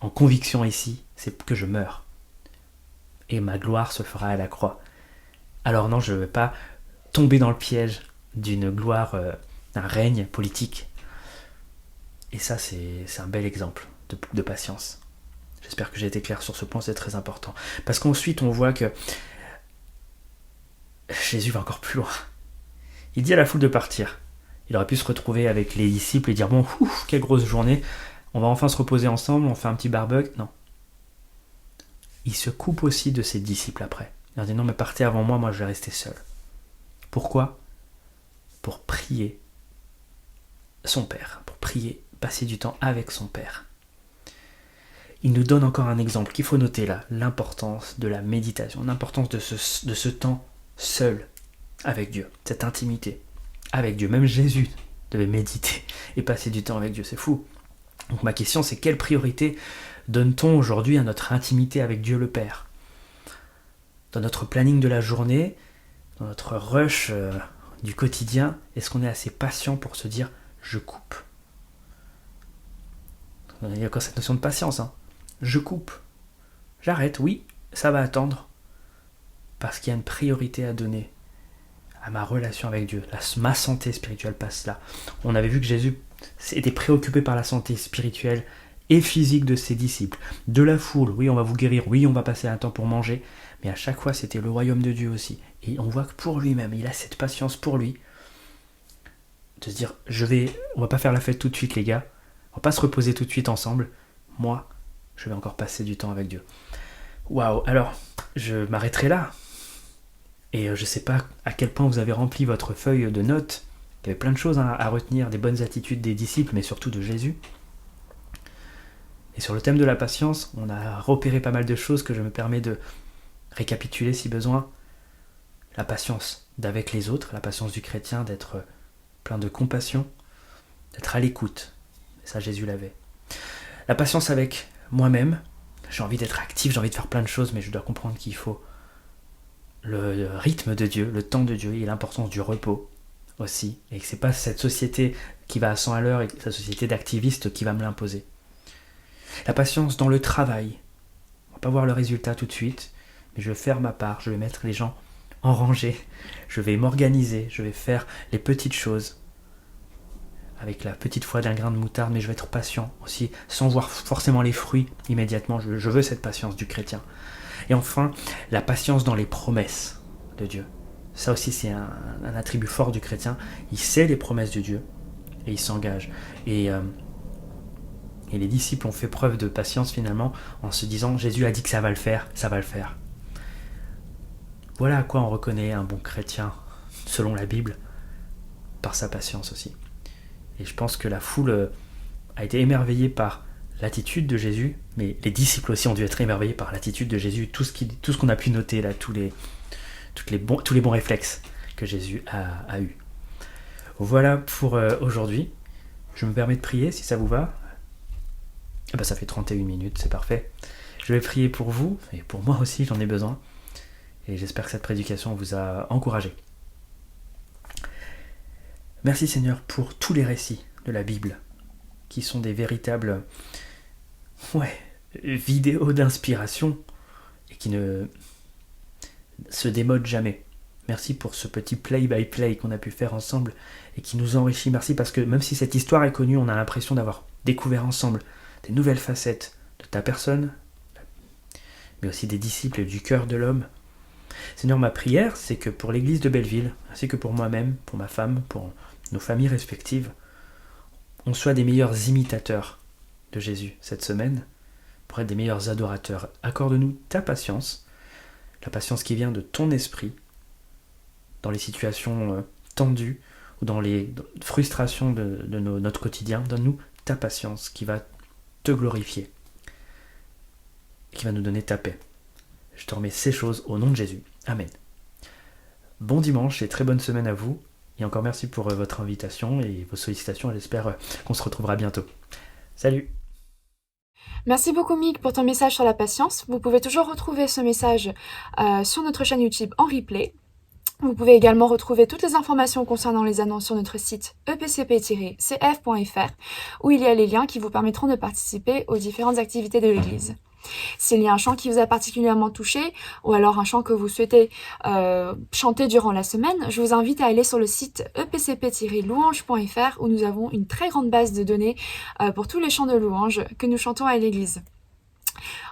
en conviction ici, c'est que je meure. Et ma gloire se fera à la croix. Alors non, je ne vais pas tomber dans le piège d'une gloire, d'un règne politique. Et ça, c'est un bel exemple de patience. J'espère que j'ai été clair sur ce point, c'est très important. Parce qu'ensuite, on voit que Jésus va encore plus loin. Il dit à la foule de partir. Il aurait pu se retrouver avec les disciples et dire, bon, quelle grosse journée, on va enfin se reposer ensemble, on fait un petit barbecue. Non. Il se coupe aussi de ses disciples après. Il leur dit, non, mais partez avant moi, moi je vais rester seul. Pourquoi? Pour prier son Père, pour prier, passer du temps avec son Père. Il nous donne encore un exemple qu'il faut noter là, l'importance de la méditation, l'importance de ce temps seul avec Dieu, cette intimité avec Dieu. Même Jésus devait méditer et passer du temps avec Dieu, c'est fou. Donc ma question, c'est quelle priorité donne-t-on aujourd'hui à notre intimité avec Dieu le Père? Dans notre planning de la journée, dans notre rush du quotidien, est-ce qu'on est assez patient pour se dire « je coupe » ? Il y a encore cette notion de patience. Je coupe. J'arrête, oui, ça va attendre. Parce qu'il y a une priorité à donner à ma relation avec Dieu. Ma santé spirituelle passe là. On avait vu que Jésus était préoccupé par la santé spirituelle et physique de ses disciples, de la foule. Oui, on va vous guérir, oui, on va passer un temps pour manger, mais à chaque fois, c'était le royaume de Dieu aussi. Et on voit que pour lui-même, il a cette patience pour lui, de se dire, on va pas faire la fête tout de suite, les gars, on va pas se reposer tout de suite ensemble, moi, je vais encore passer du temps avec Dieu. Waouh, alors, je m'arrêterai là. Et je sais pas à quel point vous avez rempli votre feuille de notes. Il y avait plein de choses à retenir, des bonnes attitudes des disciples, mais surtout de Jésus. Et sur le thème de la patience, on a repéré pas mal de choses que je me permets de récapituler si besoin. La patience d'avec les autres, la patience du chrétien d'être plein de compassion, d'être à l'écoute. Et ça, Jésus l'avait. La patience avec moi-même. J'ai envie d'être actif, j'ai envie de faire plein de choses, mais je dois comprendre qu'il faut le rythme de Dieu, le temps de Dieu et l'importance du repos aussi. Et que c'est pas cette société qui va à 100 à l'heure et cette société d'activistes qui va me l'imposer. La patience dans le travail. On va pas voir le résultat tout de suite, mais je vais faire ma part, je vais mettre les gens en rangée, je vais m'organiser, je vais faire les petites choses avec la petite foi d'un grain de moutarde, mais je vais être patient aussi, sans voir forcément les fruits immédiatement. Je veux cette patience du chrétien. Et enfin, la patience dans les promesses de Dieu. Ça aussi, c'est un attribut fort du chrétien. Il sait les promesses de Dieu et il s'engage. Et les disciples ont fait preuve de patience finalement en se disant « Jésus a dit que ça va le faire, ça va le faire ». Voilà à quoi on reconnaît un bon chrétien, selon la Bible, par sa patience aussi. Et je pense que la foule a été émerveillée par l'attitude de Jésus, mais les disciples aussi ont dû être émerveillés par l'attitude de Jésus, tout ce qu'on a pu noter là, tous les bons réflexes que Jésus a eus. Voilà pour aujourd'hui. Je me permets de prier si ça vous va. Ah bah ça fait 31 minutes, c'est parfait. Je vais prier pour vous, et pour moi aussi, j'en ai besoin. Et j'espère que cette prédication vous a encouragé. Merci Seigneur pour tous les récits de la Bible, qui sont des véritables vidéos d'inspiration, et qui ne se démodent jamais. Merci pour ce petit play-by-play qu'on a pu faire ensemble, et qui nous enrichit. Merci parce que même si cette histoire est connue, on a l'impression d'avoir découvert ensemble des nouvelles facettes de ta personne, mais aussi des disciples et du cœur de l'homme. Seigneur, ma prière, c'est que pour l'église de Belleville, ainsi que pour moi-même, pour ma femme, pour nos familles respectives, on soit des meilleurs imitateurs de Jésus cette semaine, pour être des meilleurs adorateurs. Accorde-nous ta patience, la patience qui vient de ton esprit, dans les situations tendues, ou dans les frustrations de notre quotidien. Donne-nous ta patience qui va te glorifier, qui va nous donner ta paix. Je te remets ces choses au nom de Jésus. Amen. Bon dimanche et très bonne semaine à vous. Et encore merci pour votre invitation et vos sollicitations. J'espère qu'on se retrouvera bientôt. Salut! Merci beaucoup Mick pour ton message sur la patience. Vous pouvez toujours retrouver ce message sur notre chaîne YouTube en replay. Vous pouvez également retrouver toutes les informations concernant les annonces sur notre site epcp-cf.fr où il y a les liens qui vous permettront de participer aux différentes activités de l'Église. S'il y a un chant qui vous a particulièrement touché ou alors un chant que vous souhaitez chanter durant la semaine, je vous invite à aller sur le site epcp-louange.fr où nous avons une très grande base de données pour tous les chants de louange que nous chantons à l'Église.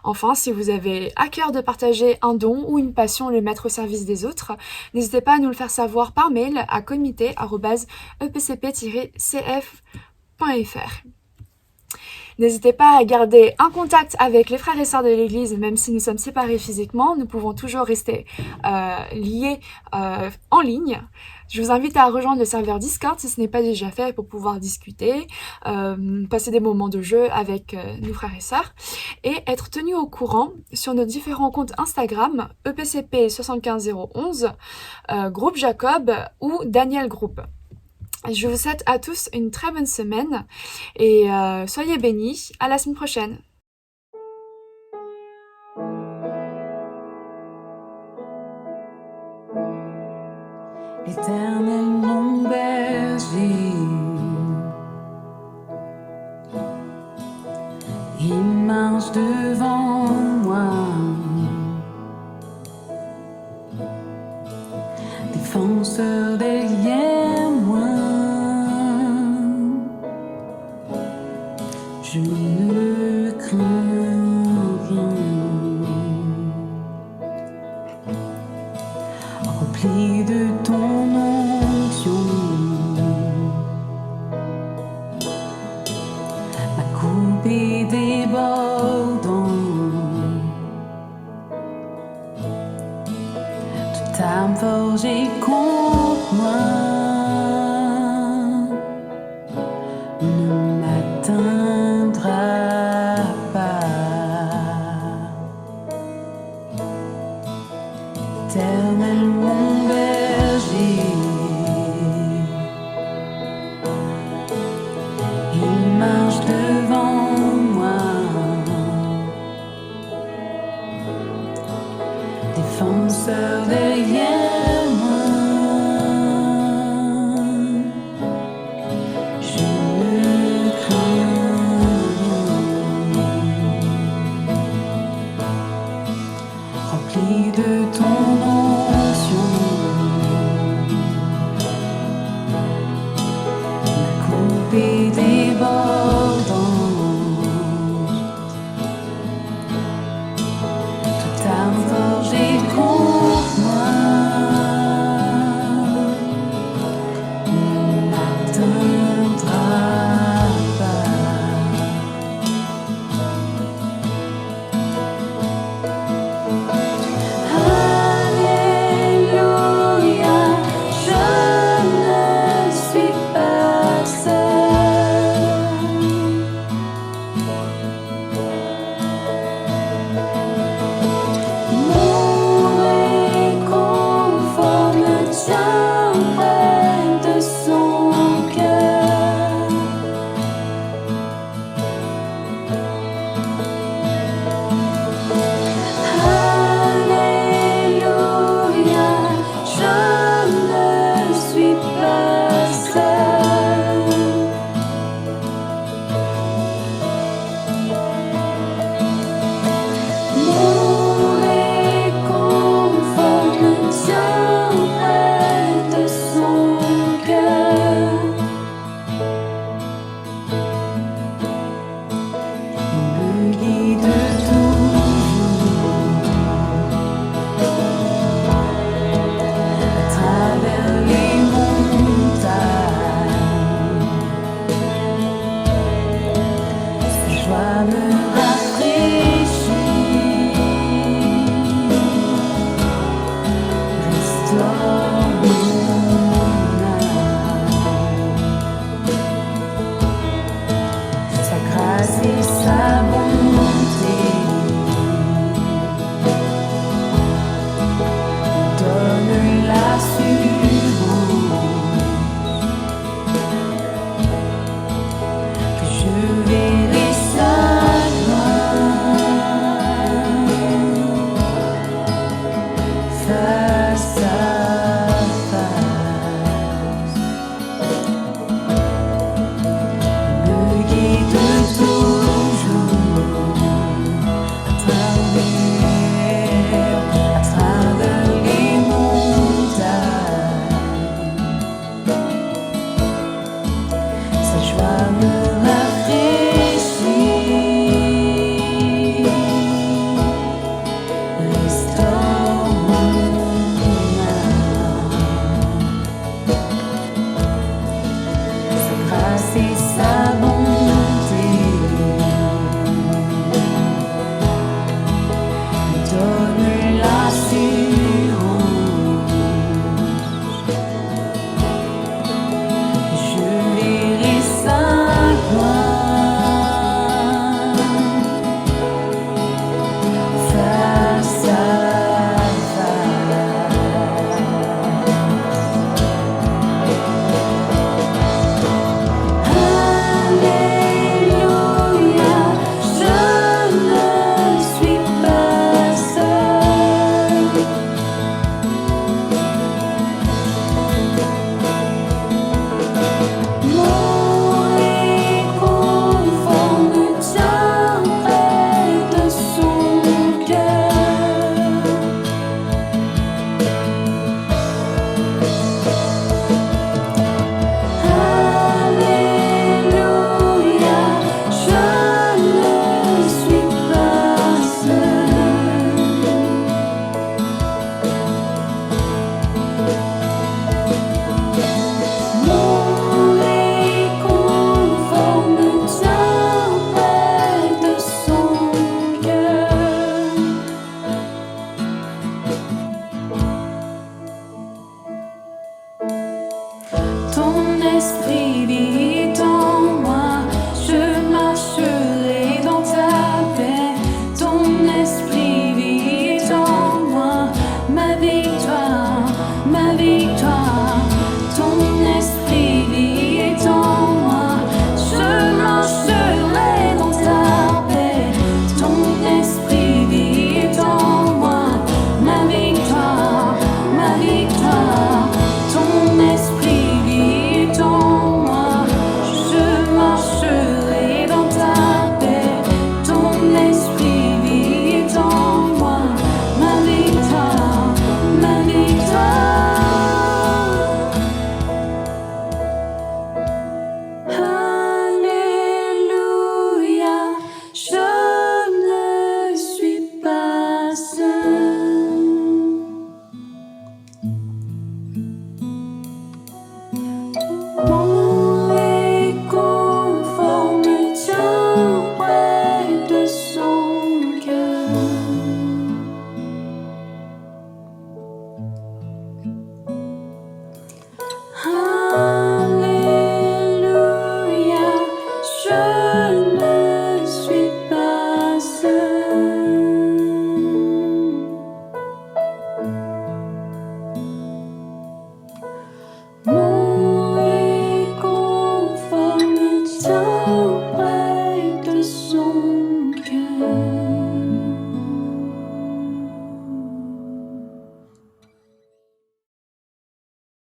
Enfin, si vous avez à cœur de partager un don ou une passion et le mettre au service des autres, n'hésitez pas à nous le faire savoir par mail à comité@epcp-cf.fr. N'hésitez pas à garder un contact avec les frères et sœurs de l'Église, même si nous sommes séparés physiquement, nous pouvons toujours rester liés en ligne. Je vous invite à rejoindre le serveur Discord si ce n'est pas déjà fait pour pouvoir discuter, passer des moments de jeu avec nos frères et sœurs et être tenu au courant sur nos différents comptes Instagram, EPCP75011, Groupe Jacob ou Daniel Group. Je vous souhaite à tous une très bonne semaine et soyez bénis. À la semaine prochaine. L'Éternel mon berger, il marche devant moi, défenseur derrière moi. Je ne crains rien. Rempli de ton onction, ma coupe est débordante. Toute âme forgée contre moi ne m'atteindra pas. Éternel mon berger, il marche devant moi, défenseur derrière moi. Je ne crains rien. Rempli de ton onction, ma coupe est débordante. Toute âme forgée contre moi ne m'atteindra pas. Alléluia, je ne suis pas seul. joie me rafraîchit, restaure mon âme. Sa grâce et sa bonté me donnent l'assurance que je verrai sa gloire face à Alléluia, je ne suis pas seul. Mon réconfort me tient près de son cœur. Alléluia, je ne suis pas seul. Mon réconfort me tient près de son cœur. Ton esprit vit